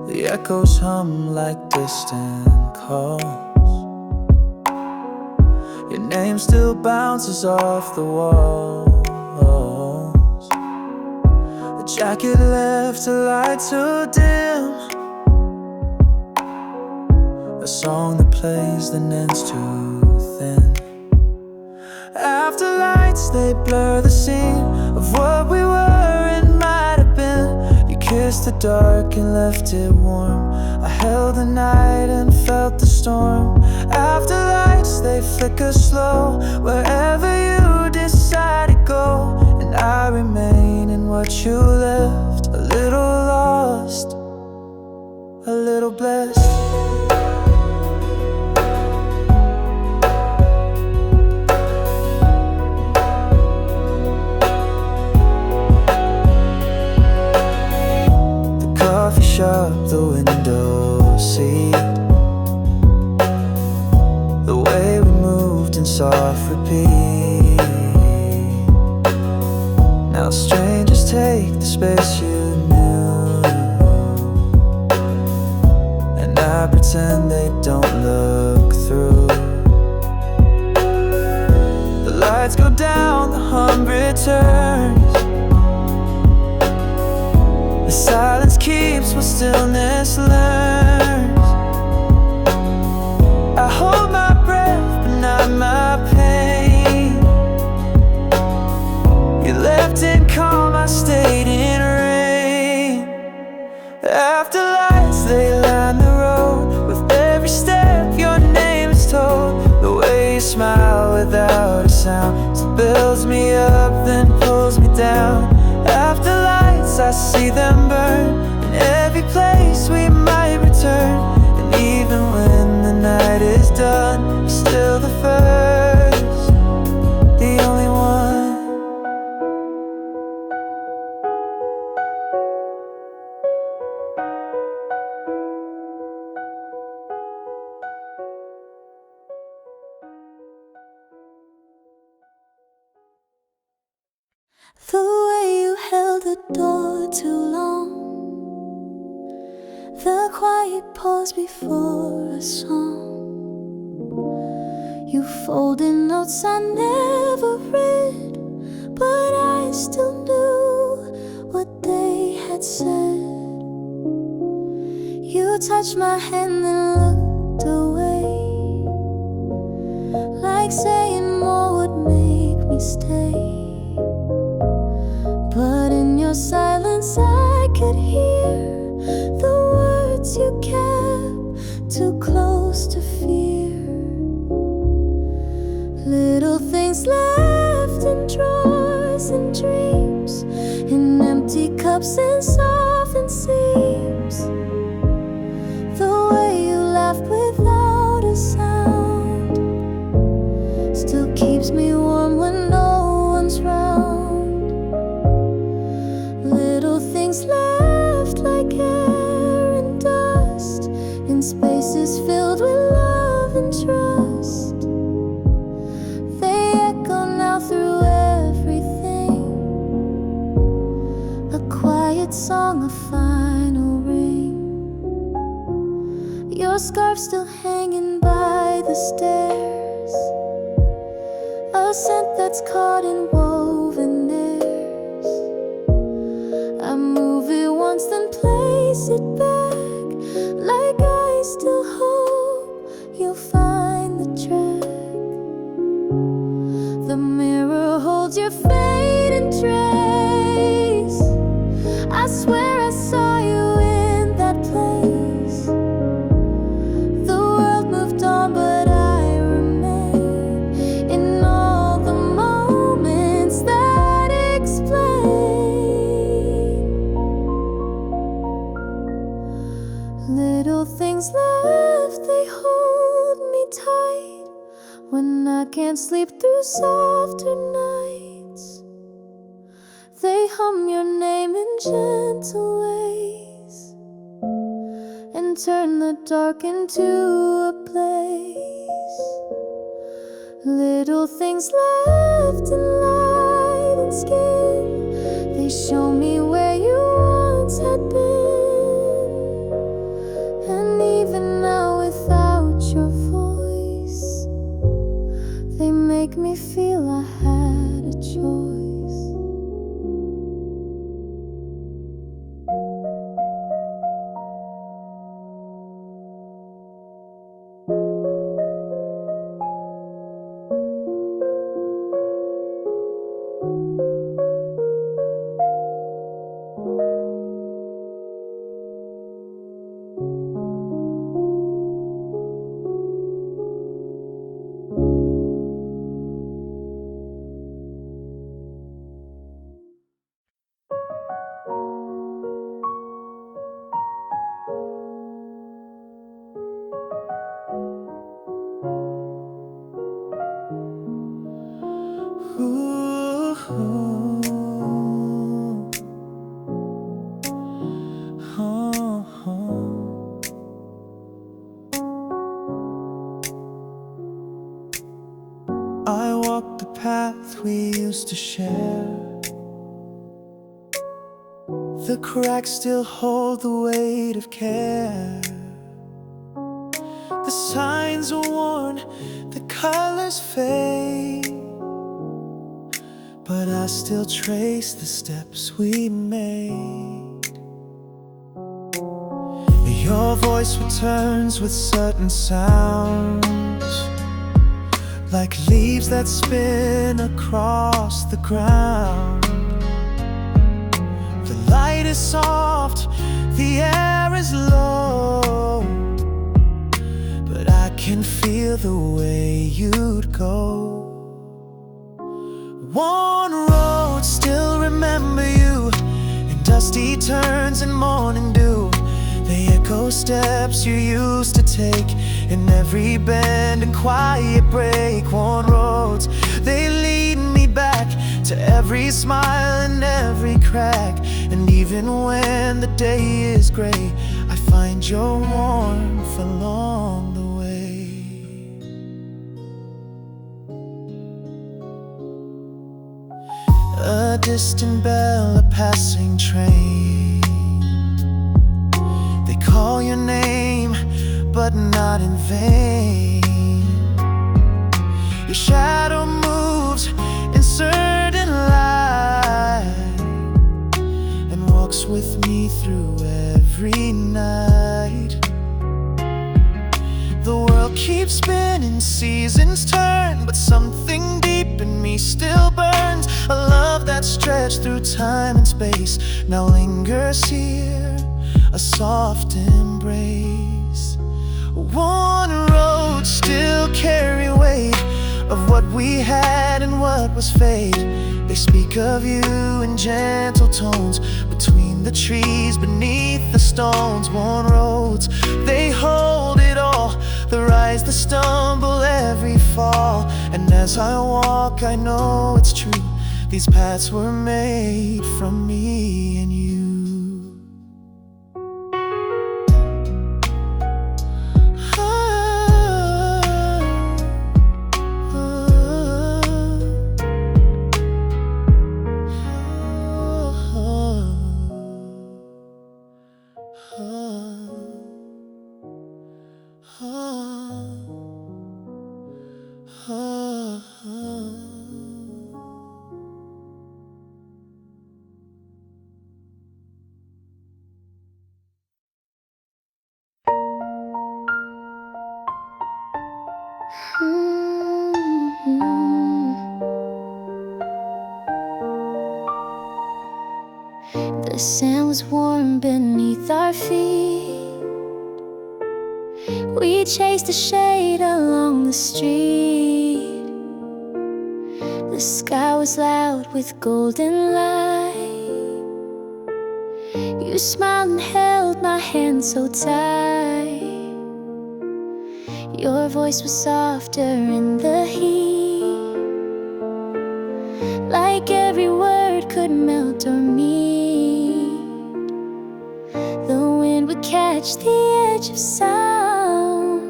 The echoes hum like distant calls. Your name still bounces off the walls. A jacket left a light too dim, a song that plays then ends too thin. After lights, they blur the scene of what we were and might have been. You kissed the dark and left it warm. I held the night and felt the storm. After lights, they flicker slow wherever you decide to go. And I remain in what you left, a little lost, a little blessed. The coffee shop, the window seat, the way we moved in soft repeat. Now strangers take the space you knew, and I pretend they don't look through. The lights go down, the hum returns. The silence keeps what stillness learns. smile without a sound. It builds me up, then pulls me down. After lights, I see them burn. In every place we might return. And even when the night is done, you're still the first, the only one. The way you held the door too long, the quiet pause before a song, you folded notes I never read, but I still knew what they had said. You touched my hand and looked away, like saying more would make me stay. But in your silence I could hear the words you kept too close to fear. Little things left in drawers and dreams, in empty cups and softened seams. The way you laughed without a sound still keeps me warm when no one's round. Little things left like air and dust, in spaces filled with love and trust. They echo now through everything, a quiet song, a final ring. Your scarf still hanging by the stairs, a scent that's caught in woven airs. I move it once, then place it back, like I still hope you'll find the track. The mirror holds your fading trace. I swear I saw you in that place. The world moved on, but I remain in all the moments that explain. Little things left, they hold me tight when I can't sleep through softer nights. They hum your name in gentle ways and turn the dark into a place. Little things left in light and skin, they show me where you once had been. And even now without your voice, they make me feel I had a choice. I walk the path we used to share. The cracks still hold the weight of care. The signs are worn, the colors fade, but I still trace the steps we made. Your voice returns with certain sounds, like leaves that spin across the ground. The light is soft, the air is low, but I can feel the way you'd go. One road, still remember you, in dusty turns and morning dew. The echo steps you used to take, in every bend and quiet break. One roads, they lead me back to every smile and every crack. And even when the day is gray, I find your warmth along the way. A distant bell, a passing train, they call your name, but not in vain. Your shadow moves in certain light and walks with me through every night. The world keeps spinning, seasons turn, but something deep in me still burns. A love that stretched through time and space now lingers here, a soft embrace. One road, still carry weight of what we had and what was fate. They speak of you in gentle tones, between the trees, beneath the stones. One roads, they hold it all, the rise, the stumble, every fall. And as I walk, I know it's true, these paths were made from me and you. The sand was warm beneath our feet. We chased the shade along the street. The sky was loud with golden light. You smiled and held my hand so tight. Your voice was softer in the heat, like every word could melt or meet. The wind would catch the edge of sound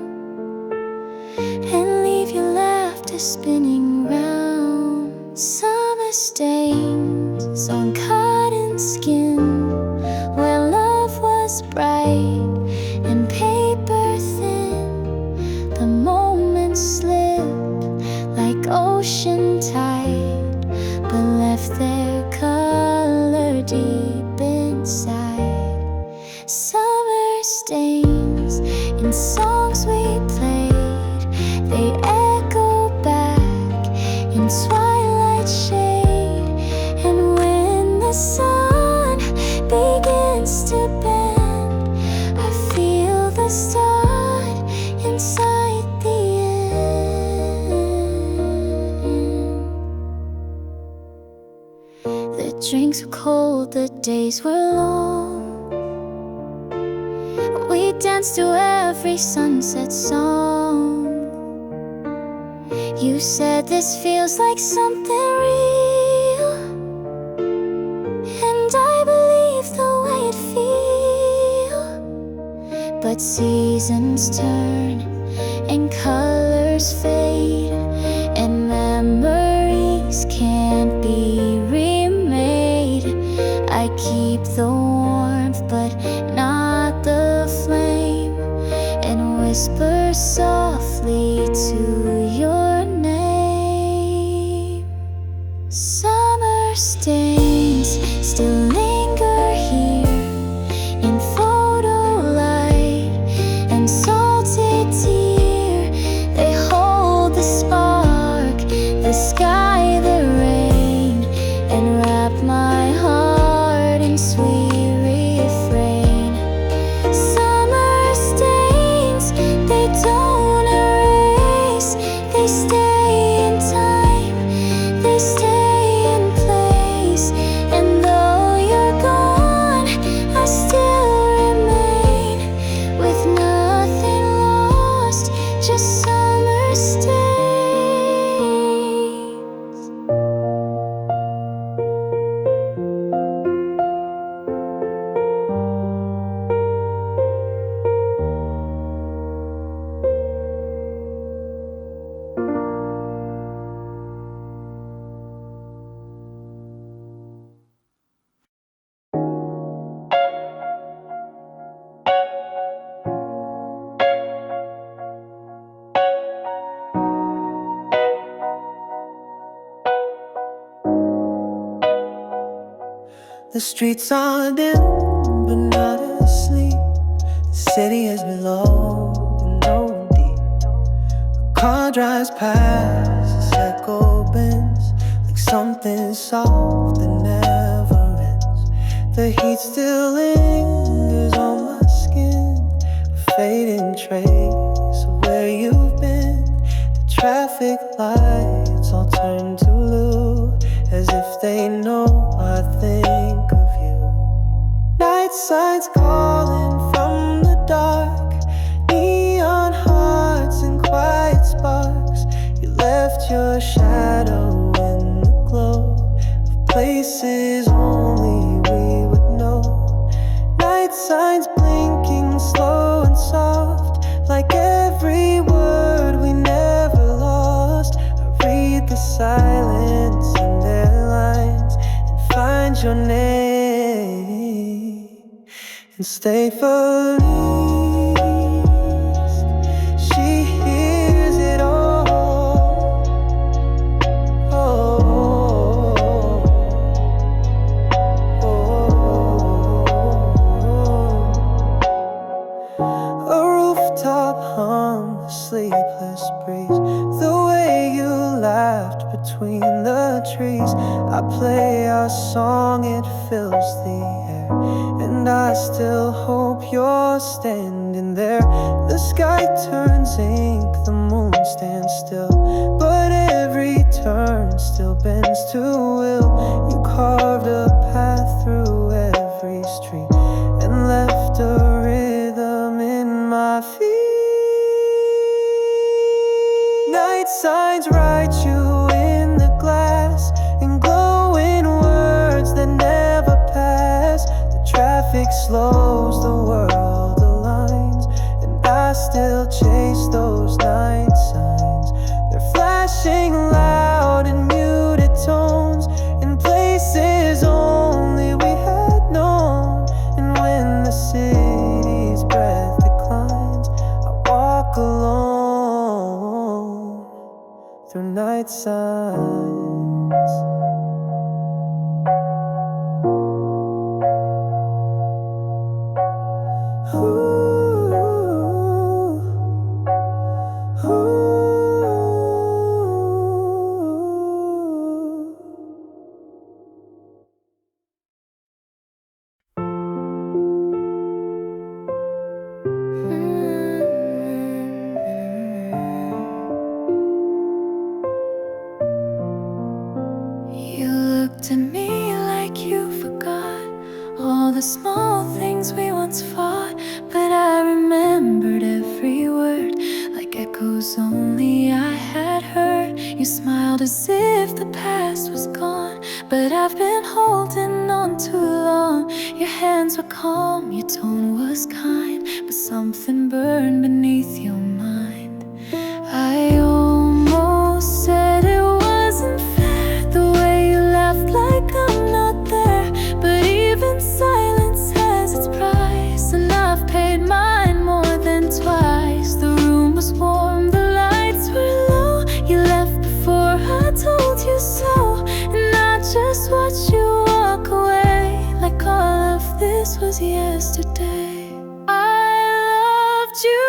and leave your laughter spinning round. Summer stains on cotton skin, where love was bright and paper thin. The moments slipped like ocean tide, but left their color deep inside. Summer stains in songs we played, they echo back in twilight shade. And when the sun begins to bend, I feel the start inside the end. The drinks were cold, the days were long. We danced to every sunset song. You said this feels like something real, and I believe the way it feels. But seasons turn and colors fade, and memories can't be remade. I keep the warmth but not the flame, and whisper softly to your name. Summer stains still linger here in photo light and salted tear. They hold the spark, the sky, the rain, and wrap my heart in sweet refrain. Summer stains, they don't The streets are dim, but not asleep. The city is below and no deep. A car drives past, its echo bends like something soft that never ends. The heat still lingers on my skin, a fading trace of where you've been. The traffic lights all turn to blue, as if they know I think of you. Night signs calling from the dark, neon hearts and quiet sparks. You left your shadow in the glow of places only we would know. Night signs blinking slow and soft, like every word we never lost. I read the silence in their lines and find your name and stay for least. She hears it all. Oh, a rooftop hum, a sleepless breeze. The way you laughed between the trees. I play our song, it fills the air, and I still hope you're standing there. The sky turns ink, the moon stands still, but every turn still bends to will. You carved a path through every street and left a rhythm in my feet. Night signs write you in the glass in glowing words that never pass. The traffic slows, the world aligns, and I still chase those night signs. They're flashing loud in muted tones in places only we had known. And when the city's breath declines, I walk alone through night signs. You looked at me like you forgot all the small things we once fought, but I remembered every word like echoes only I had heard. You smiled as if the past was gone, but I've been holding on too long. Your hands were calm, your tone was kind, but something burned beneath your mind. I almost said it wasn't fair, the way you laughed like I'm not there. But even silence has its price, and I've paid mine more than twice. The room was warm, the lights were low. You left before I told you so, and I just watched you walk away like all of this was yesterday. I loved you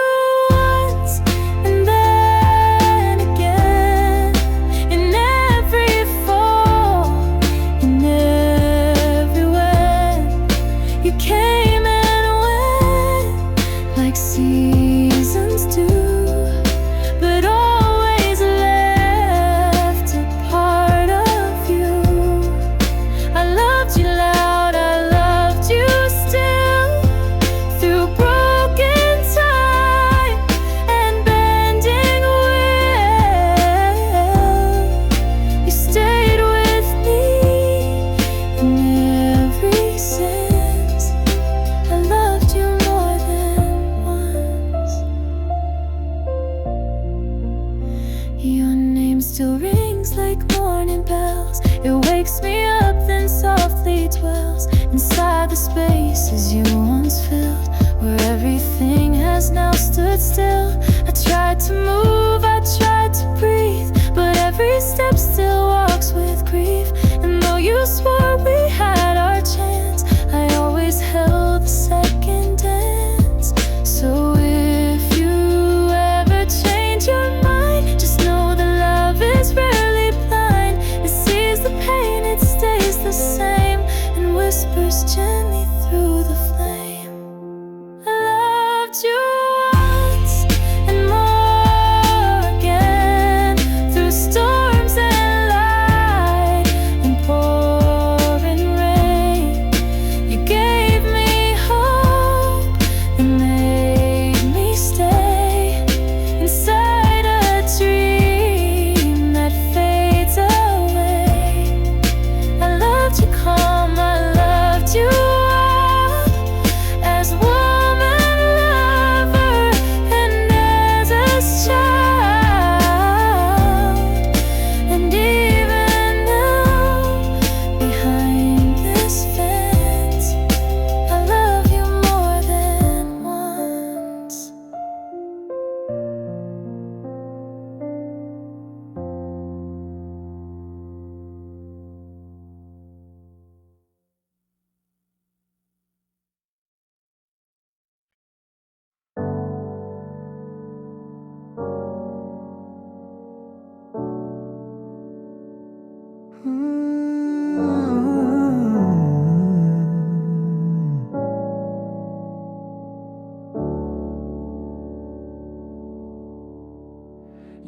once, and then again, in every fall, in every when. You came and went like seasons do, but always left a part of you. I loved you loud, I loved you still, through broken time and bending will. You stayed with me in every sense. I loved you more than once. Your name still rings like morning bells. It wakes me up, then softly dwells inside the spaces you once filled, where everything has now stood still. I tried to move, I tried to breathe, but every step still walks with grief. And though you swore we had our chance,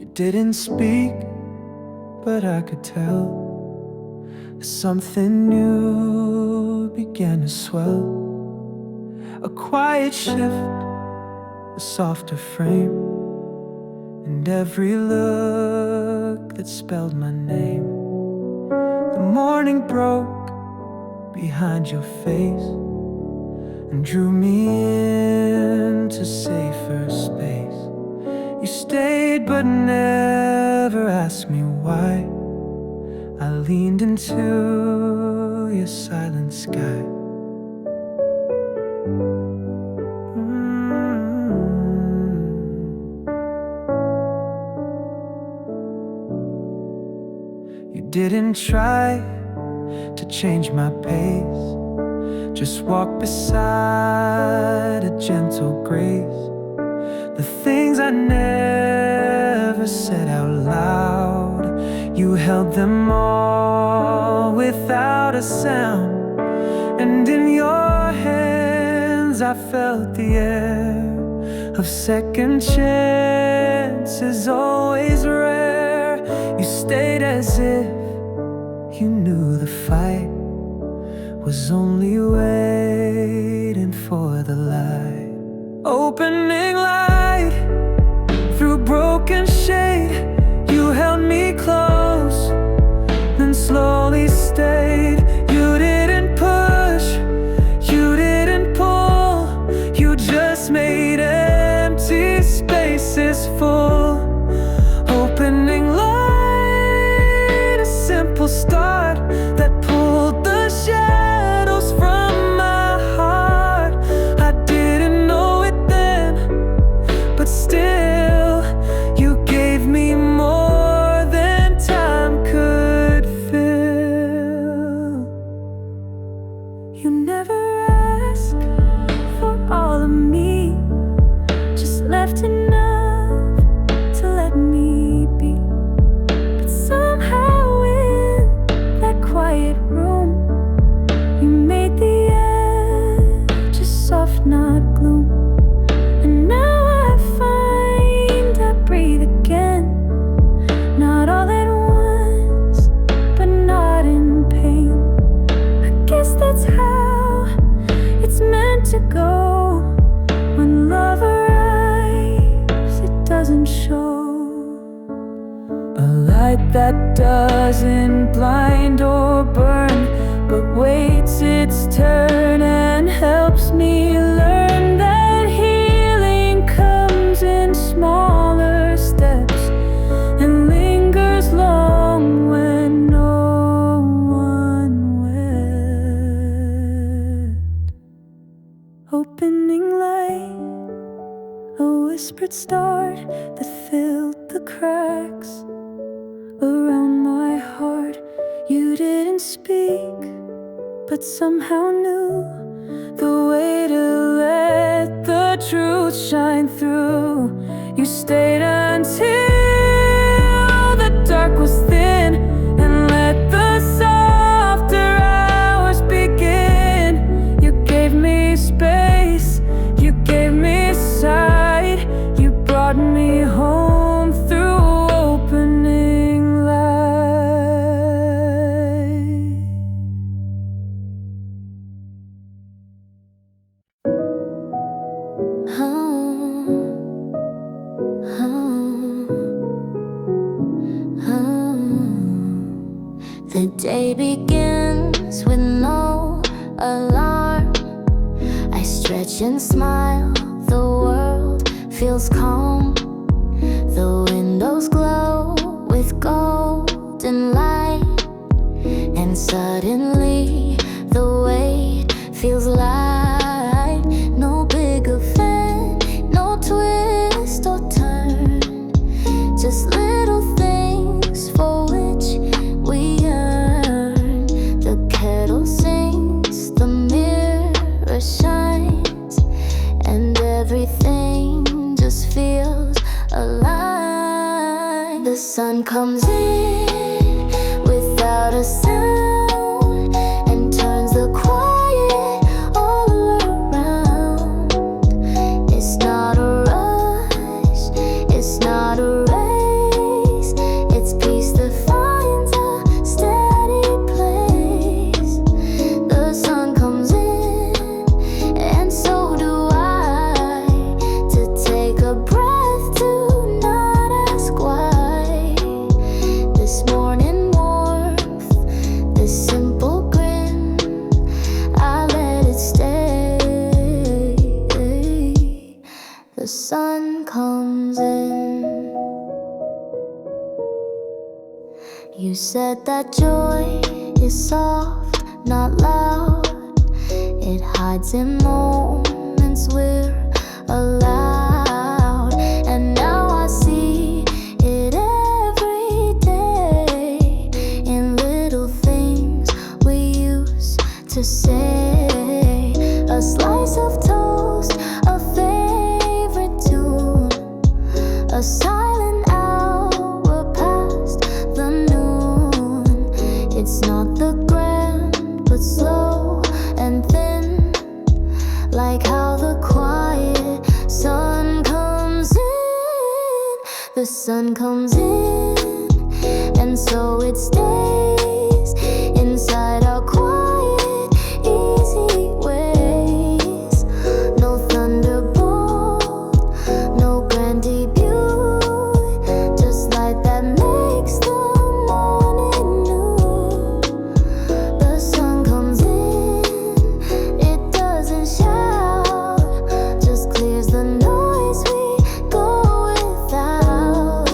You didn't speak, but I could tell something new began to swell. A quiet shift, a softer frame, and every look that spelled my name. The morning broke behind your face and drew me into safer space. You stayed but never asked me why. I leaned into your silent sky. You didn't try to change my pace, just walk beside a gentle grace. The things I never said out loud, you held them all without a sound. And in your hands I felt the air of second chances, always rare. You stayed as if you knew the fight was only waiting for the light. Opening light through broken shade, you held me close, then slowly stayed. You didn't push, you didn't pull, you just made empty spaces full. Opening light, a simple start that pulled the shadows from my heart. I didn't know it then, but still you gave me more than time could fill. You never asked for all of me, just left enough to let me be. But somehow in that quiet room, you made the edges soft, not gloom. And now I find I breathe again, not all at once, but not in pain. I guess that's how it's meant to go. When love arrives, it doesn't show. A light that doesn't blind or burn, but waits its turn and helps me learn that healing comes in smaller steps and lingers long when no one wept. Opening light, a whispered start that filled the cracks around my heart. You didn't speak, but somehow knew the way to let the truth shine through. You stayed until the dark was thin and let the softer hours begin. You gave me space, you gave me sight, you brought me home through opening light. The day begins with no alarm. I stretch and smile, the world feels calm. The windows glow with golden light, and suddenly the weight feels light. No big event, no twist or turn, just little things for which we yearn. The kettle sings, the mirror shines, and everything just feels alive. The sun comes in without a sound and turns the quiet all around. It's not a rush, it's not a race, You said that joy is soft, not loud. It hides in moments we're allowed. And now I see it every day in little things we used to say. A slice of toast, a favorite tune, a silent hour past the noon. It's not the grand, but slow and thin, like how the quiet sun comes in. The sun comes in, and so it stays inside our quiet, easy ways. No thunderbolt, no grand debut, just light that makes the morning new. The sun comes in, it doesn't shout, just clears the noise we go without.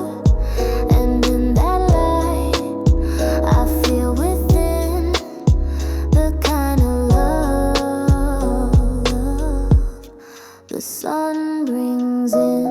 And in that light, I feel within the kind of love the sun brings in.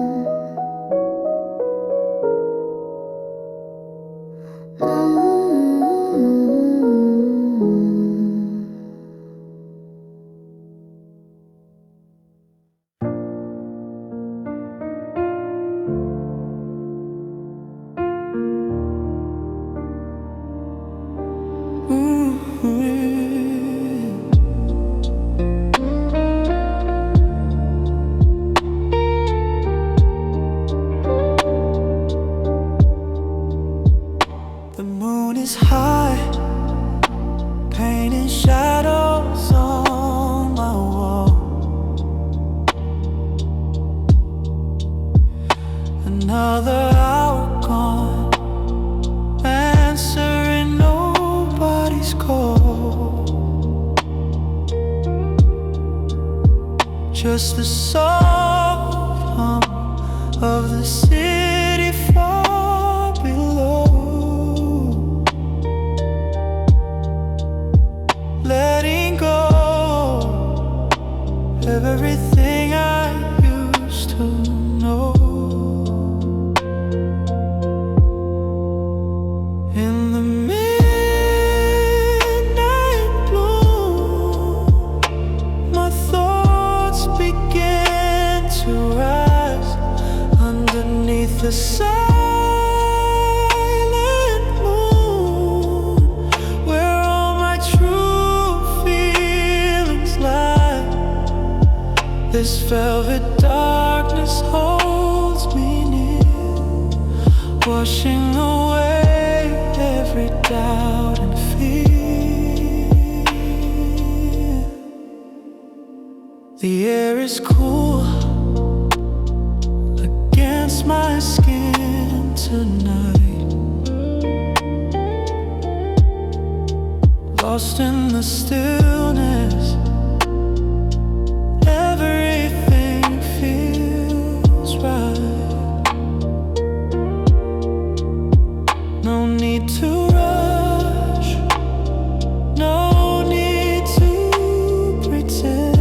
The moon is high, painting shadows on my wall. Another hour gone, answering nobody's call. Just the soft hum of the city far below. Letting go of everything I used to know. In the midnight bloom, my thoughts began to rise underneath the silent moon, where all my true feelings lie. This velvet darkness holds me near, washing away every doubt and fear. The air is cool against my skin tonight, lost in the stillness. Everything feels right. No need to rush, no need to pretend.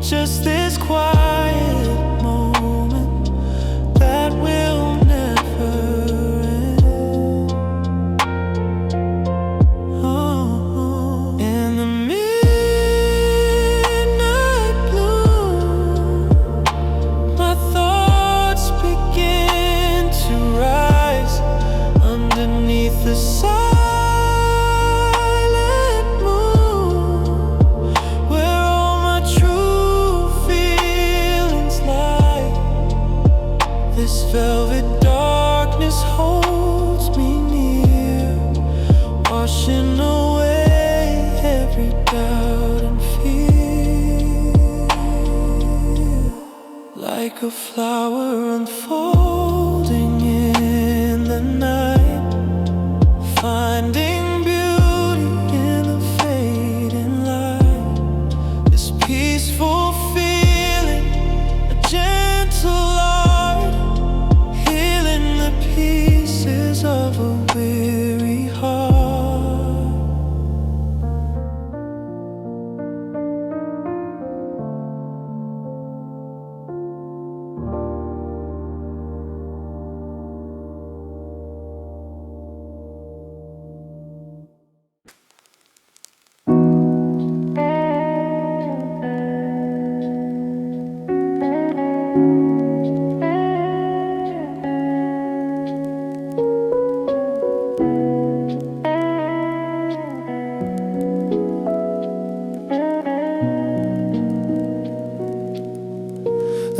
Just this quiet moment that will never end. Oh, in the midnight bloom, my thoughts begin to rise underneath the silent moon, where all my true feelings lie. This velvet darkness holds me near, washing away every doubt and fear. Like a flower unfolding in the night, finding beauty in the fading light. This peaceful feeling, a gentle light,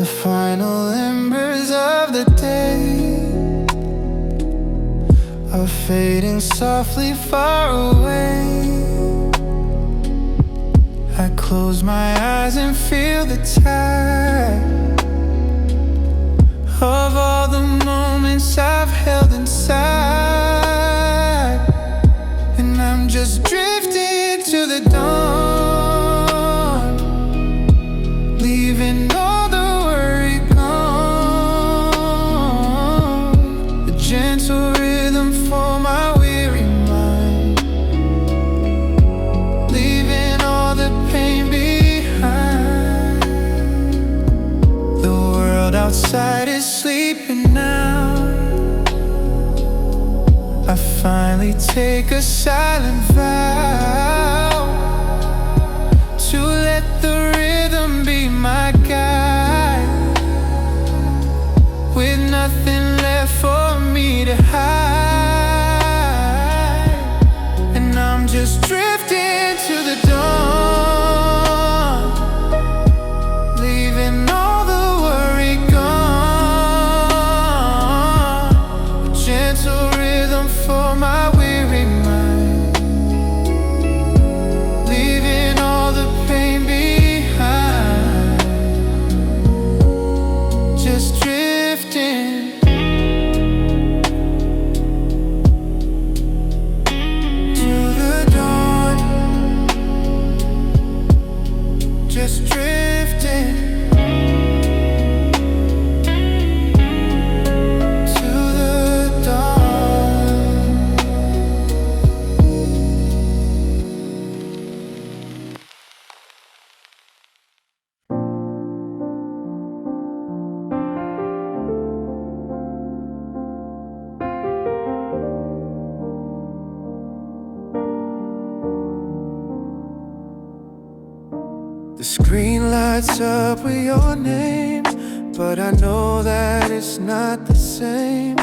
the final embers of the day are fading softly far away. I close my eyes and feel the tide of all the moments I've held inside, and I'm just drifting to the dawn, leaving all the worry gone. The gentle rhythm for my weary mind, leaving all the pain behind. The world outside is sleeping now. I finally take a silent vow to let the rhythm be my guide, with nothing left for me to hide. And I'm just drifting to the dawn, leaving all the worry gone. A gentle rhythm for my weary mind, leaving all the pain behind. Just drifting to the dawn, just drifting to the dawn. The screen lights up with your name, but I know that it's not the same.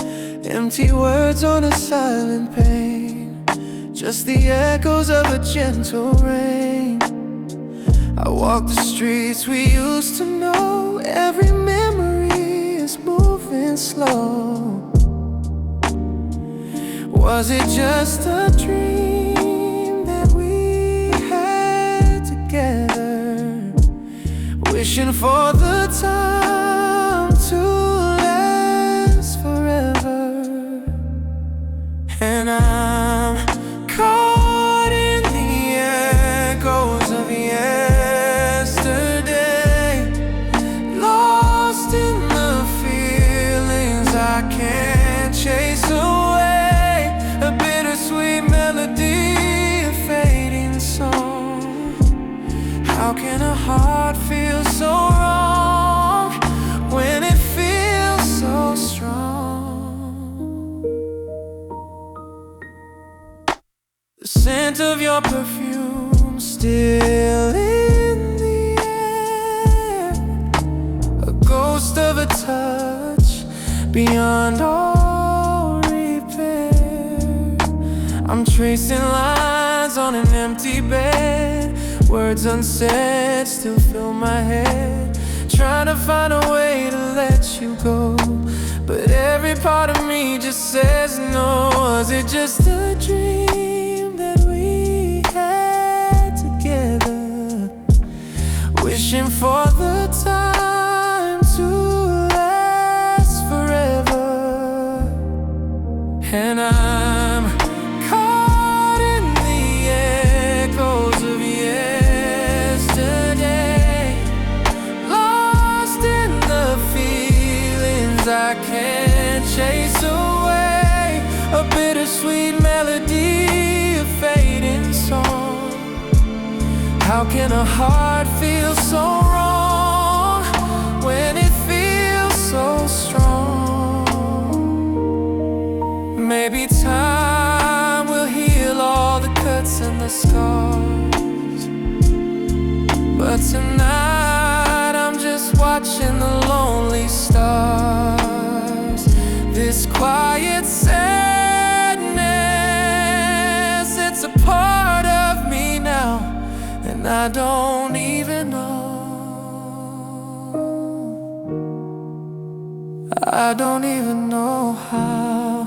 Empty words on a silent pane, just the echoes of a gentle rain. I walk the streets we used to know, every memory is moving slow. Was it just a dream that we had together? Wishing for the time to last forever. And I'm caught in the echoes of yesterday, lost in the feelings I can't chase away. A bittersweet melody, a fading song. How can a heart feel so wrong when it feels so strong? The scent of your perfume still in the air, a ghost of a touch beyond all repair. I'm tracing lines on an empty bed, words unsaid still fill my head, trying to find a way to let you go, but every part of me just says no. Was it just a dream that we had together? Wishing for the time to last forever. And I'm caught in the echoes of yesterday, lost in the feelings I can't chase away. A bittersweet melody, a fading song. How can a heart feel so wrong when it feels so strong? Maybe time will heal all the cuts and the scars, but tonight I'm just watching the lonely stars. This quiet sadness, it's a part of me now, and I don't even know. I don't even know how.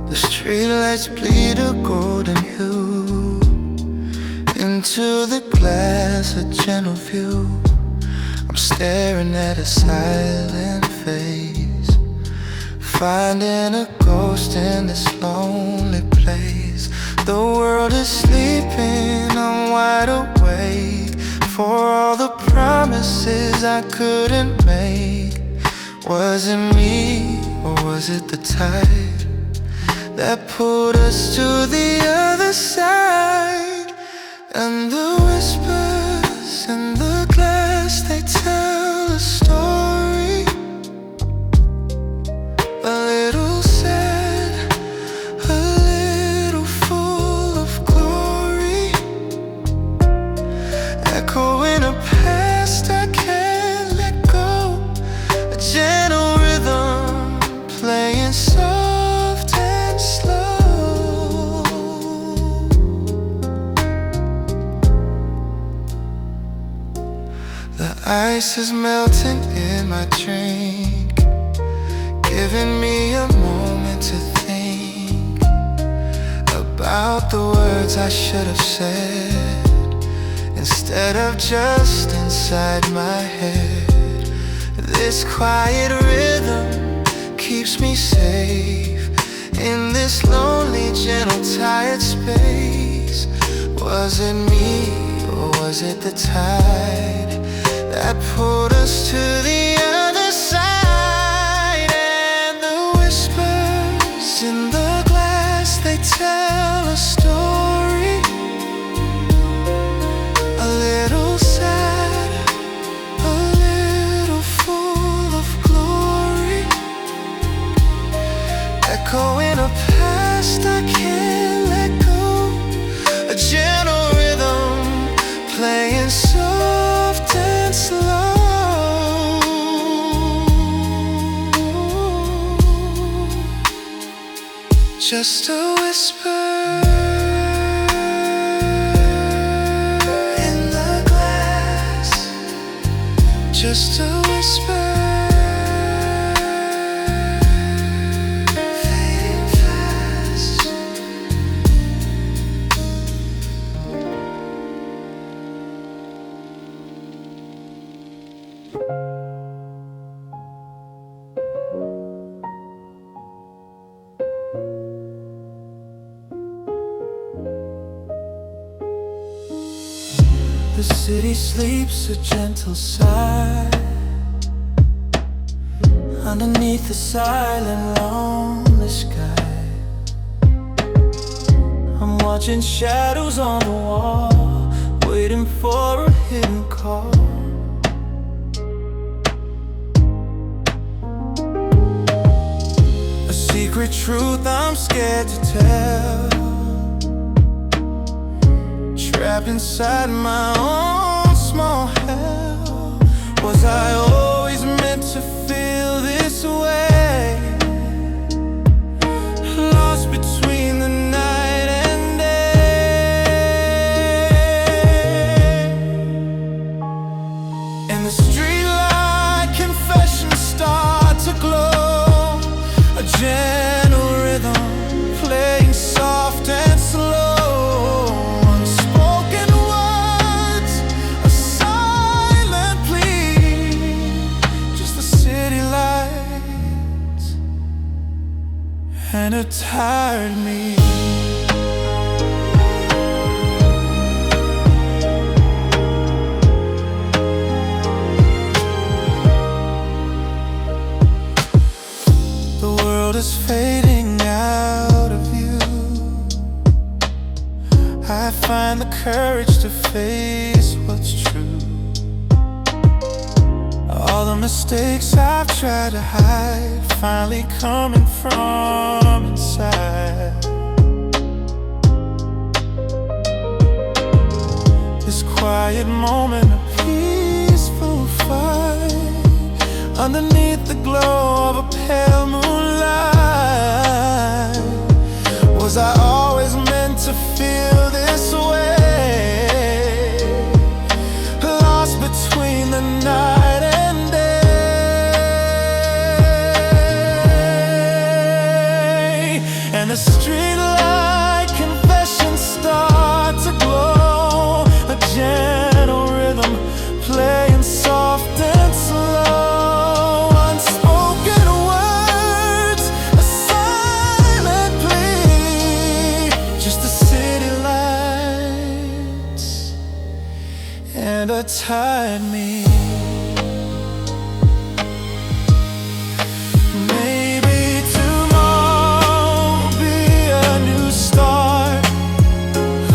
The streetlights bleed a golden hue into the glass, a gentle view. I'm staring at a silent face, finding a ghost in this lonely place. The world is sleeping, I'm wide awake for all the promises I couldn't make. Was it me or was it the tide that pulled us to the other side? And the whispers in the glass, they tell a story, a little sad, a little full of glory, echoing a past I can't let go, a gentle rhythm playing soft and slow. The ice is melting in my drink, giving me a moment to think about the words I should have said, instead of just inside my head. This quiet rhythm keeps me safe in this lonely, gentle, tired space. Was it me or was it the tide that pulled us to the other side? And the whispers in the glass, they tell a story, a little sad, a little full of glory, echoing a past I can't let go, a gentle rhythm playing soft and slow. Just a whisper in the glass, just a whisper, fading fast. The city sleeps a gentle sigh underneath the silent, lonely sky. I'm watching shadows on the wall, waiting for a hidden call. A secret truth I'm scared to tell, trapped inside my own small hell. Was I always meant to feel this way? Lost between the night and day. And the streetlight confessions start to glow, a gentle rhythm playing soft and slow. And it tired me. The world is fading out of view. I find the courage to face what's true. All the mistakes I've tried to hide finally coming from inside. This quiet moment of peace underneath the glow of a pale moonlight. Was I always meant to feel this way? Lost between the night and day, and the streetlight confessions start to glow, a gentle rhythm playing soft and slow. Unspoken words, a silent plea, just the city lights and a tired me. Maybe tomorrow will be a new start,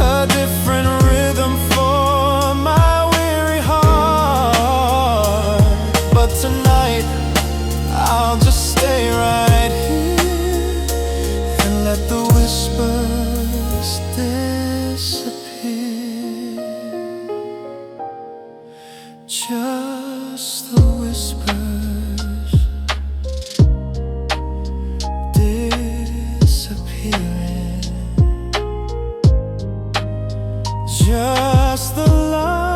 a different rhythm for my weary heart. But tonight I'll just stay right here and let the whispers disappear. Just the whispers disappearing. Just the lights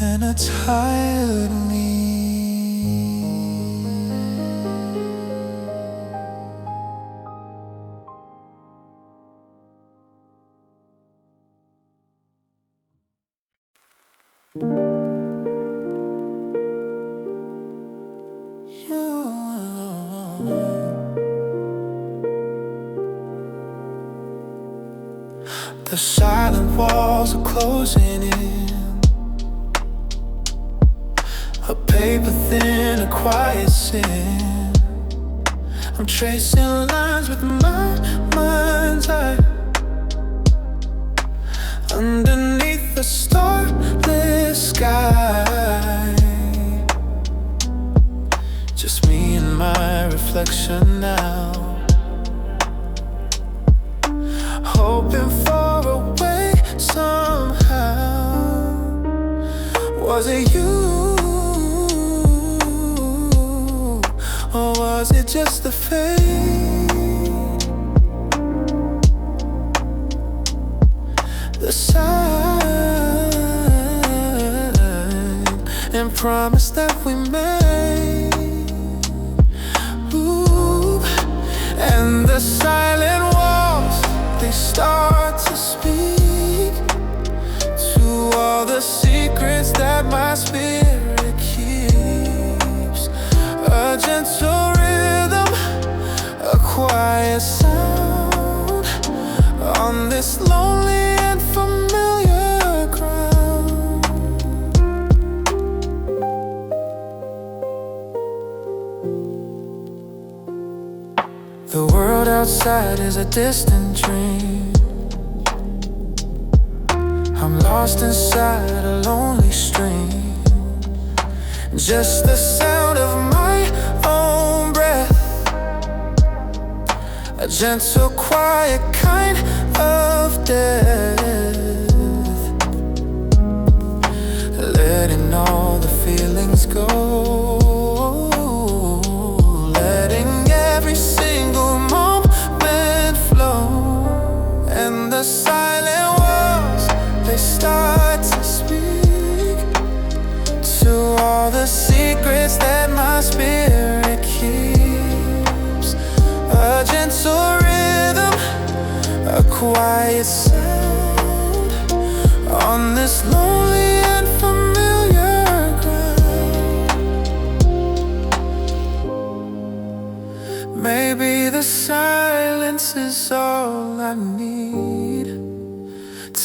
and a tired me. The silent walls are closing in, a paper thin, a quiet sin. I'm tracing lines with my mind's eye underneath the starless sky. Just me and my reflection now, hoping for a way somehow. Was it you, or was it just the fate? The sign and promise that we made. Ooh, and the silent walls, they start to speak to all the secrets that my spirit keeps. A gentle rhythm, a quiet sound on this lonely and familiar ground. The world outside is a distant dream. I'm lost inside a lonely stream. Just the sound of my own breath, a gentle, quiet kind of death. Letting all the feelings go, letting every single moment flow. And the silent walls, they start to speak to all the secrets that my spirit keeps. A gentle rhythm, a quiet sound on this lonely and familiar ground. Maybe the silence is all I need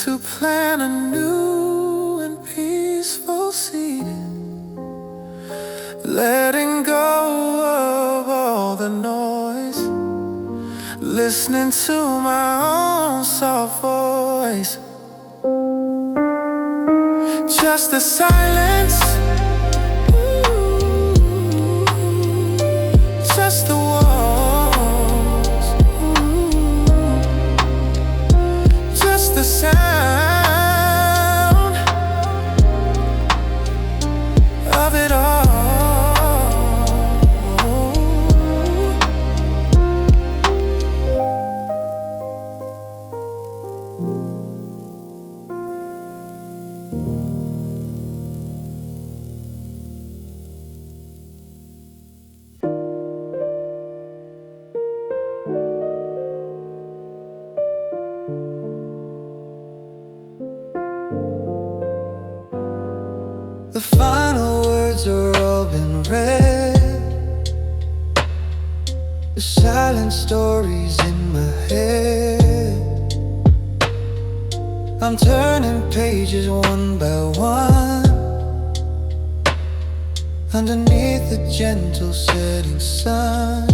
to plant a new and peaceful seed, letting go of all the noise, listening to my own soft voice. Just the silence, just the walls, just the sound. The final words are all been read. The silent stories in my head. I'm turning pages one by one, underneath the gentle setting sun.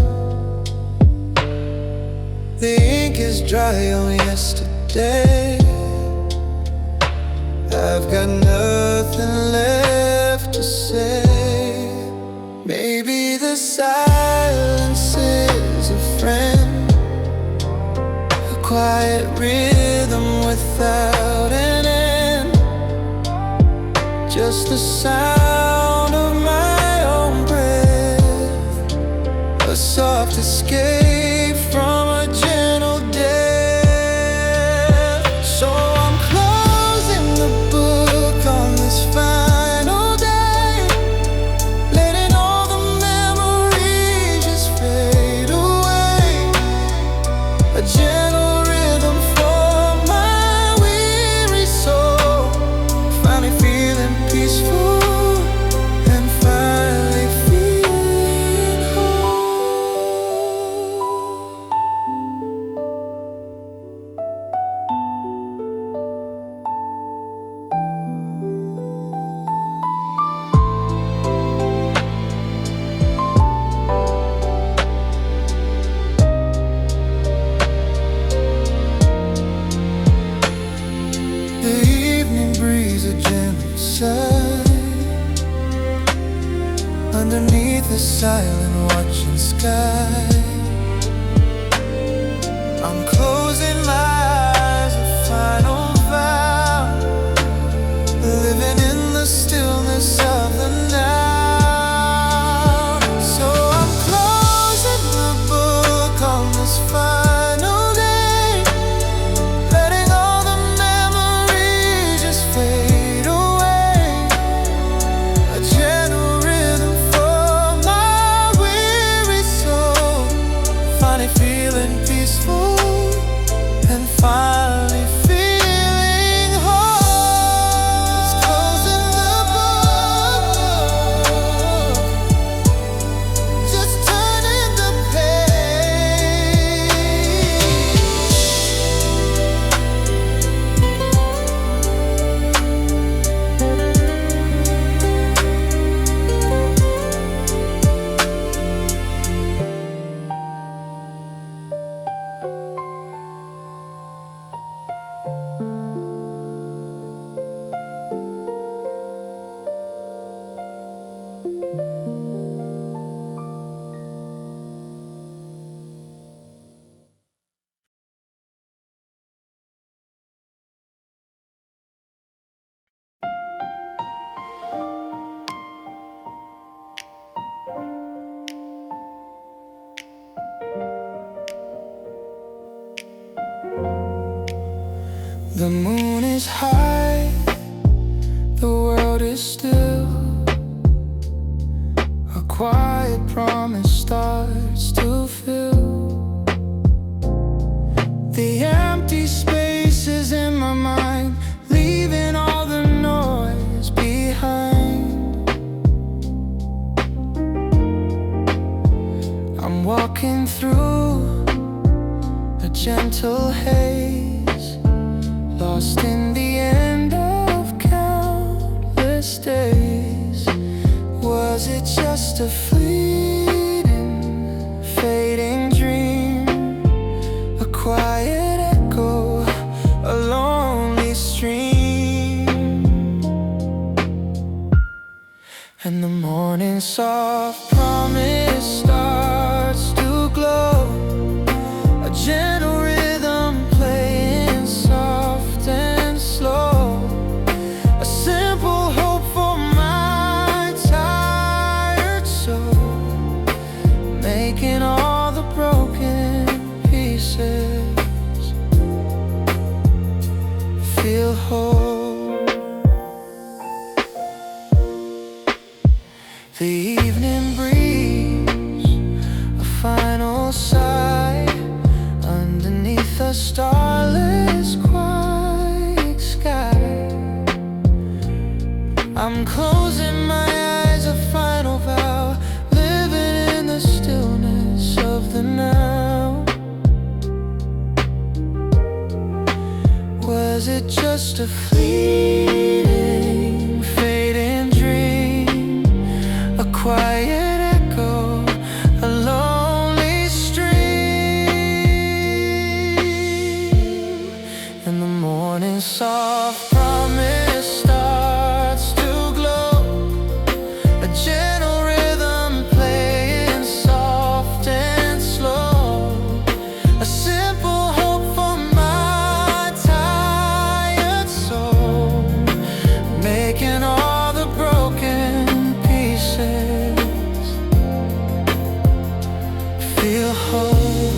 The ink is dry on yesterday. I've got nothing left to say. Maybe the silence is a friend, a quiet rhythm without an end. Just the sound of my own breath, a soft escape from a gentle death. So I'm closing the book on this final day, letting all the memories just fade away. A gentle rhythm for my weary soul, finally feeling peaceful and finally feeling whole. The evening breeze, a gentle sigh, underneath the silent watching sky. I'm closing my eyes, a final vow, living in the stillness of the now. So I'm closing the book on this final day, letting all the memories just fade away. A gentle rhythm for my weary soul, finally feeling peaceful and finally feeling whole. It's closing the book, just turning the page. The moon is high, the world is still. A quiet promise starts to fill the empty spaces in my mind, leaving all the noise behind. I'm walking through a gentle haze, lost in the end of countless days. Was it just a fleeting, fading dream? A quiet echo, a lonely stream. And the morning soft promise starts to glow, a gentle rhythm playing soft and slow, a simple hope for my tired soul, making all the broken pieces feel whole. The evening breeze, a final sigh, underneath the starless quiet sky. I'm closing is it just a fleeting, fading dream? A quiet echo, a lonely stream. In the morning, soft promise starts to glow. A gentle rhythm playing soft and slow. A simple hope for my tired soul, making all the broken pieces feel whole.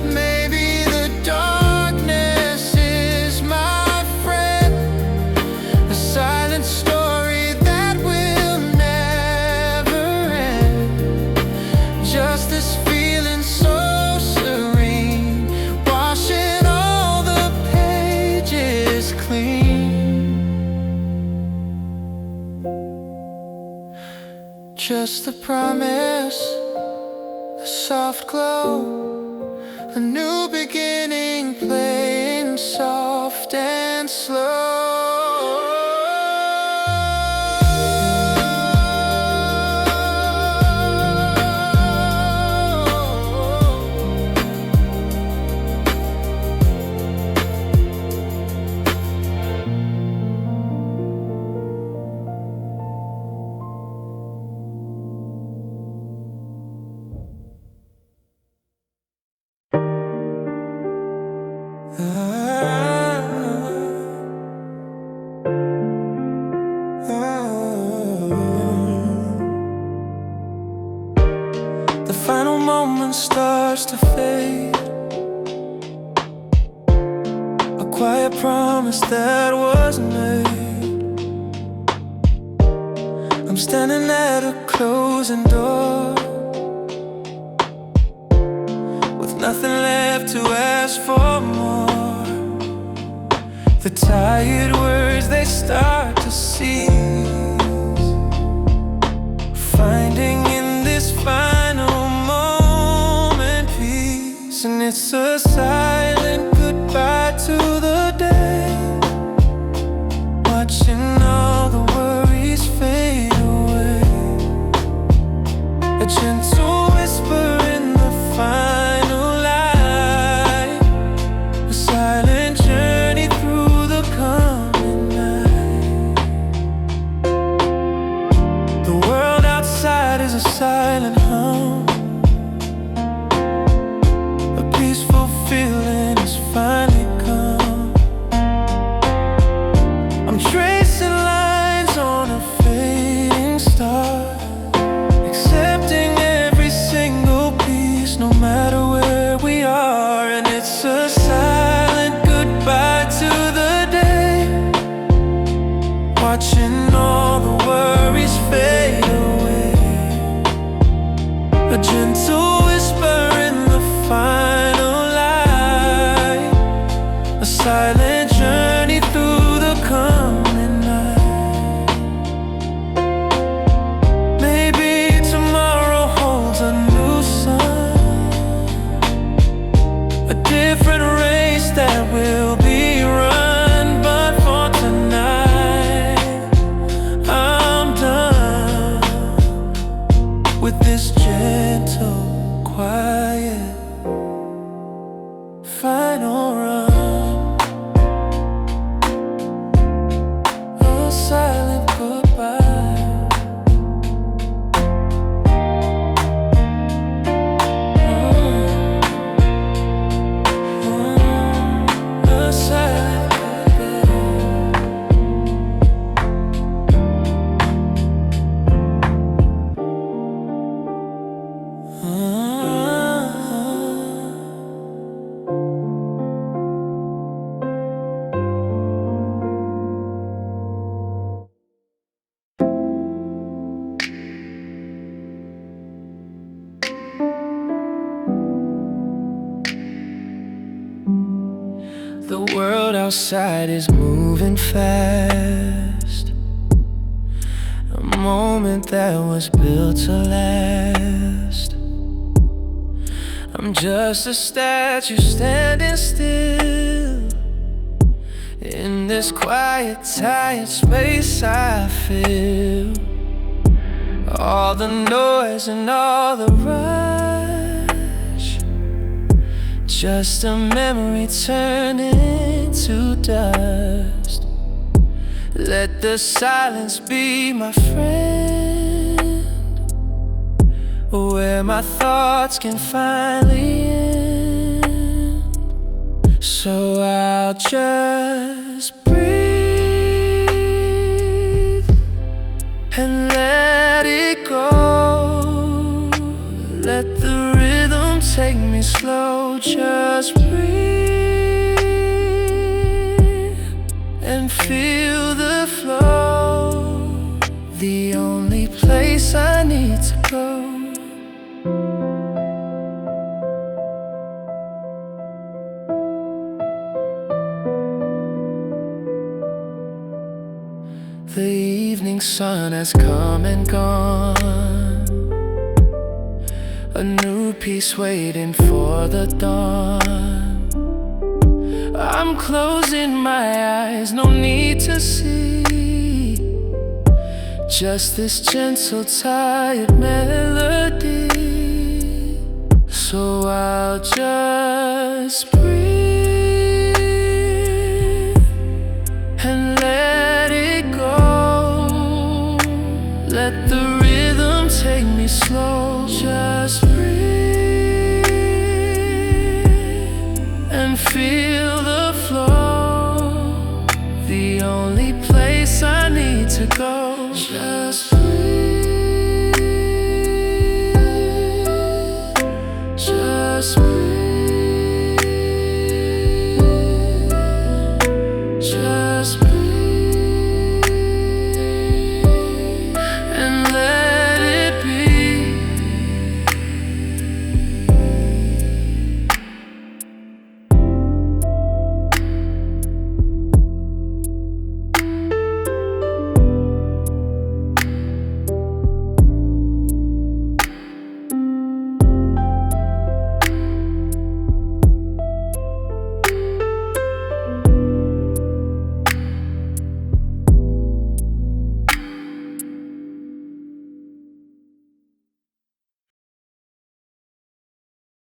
Maybe the darkness is my friend, a silent story that will never end. Just this feeling so serene, washing all the pages clean. Just the promise, a soft glow, a new beginning playing soft and slow. The final moment starts to fade, a quiet promise that was made. I'm standing at a closing door, with nothing left to ask for more. The tired words, they start to cease, finding in this final moment peace. And it's a silent goodbye to the day, watching all the worries fade away. A gentle whisper in the final light, a silent journey through the coming night. The world outside is a silent hum, a peaceful feeling has finally come. I'm tracing lines on a fading star, accepting every single piece, no matter where we are. And it's a silent goodbye to the day, watching all the worries fade away. A gentle whisper in the final light, a silent journey through the coming night. Maybe tomorrow holds a new sun, a different race that will be run. But for tonight, I'm done with this gentle, quiet, final run. A silent goodbye. A silent The world outside is moving fast, a moment that was built to last. I'm just a statue standing still, In this quiet, tired space I feel all the noise and all the rush, just a memory turning to dust. Let the silence be my friend, where my thoughts can finally end. So I'll just breathe and let it go. Let the rhythm take me slow. Just breathe and feel the flow. The only place I need to go. The evening sun has come and gone, a new piece waiting for the dawn. I'm closing my eyes, no need to see, just this gentle, tired melody. So I'll just breathe and let it go. Let the rhythm take me slow. Just breathe and feel the flow. The only place I need to go.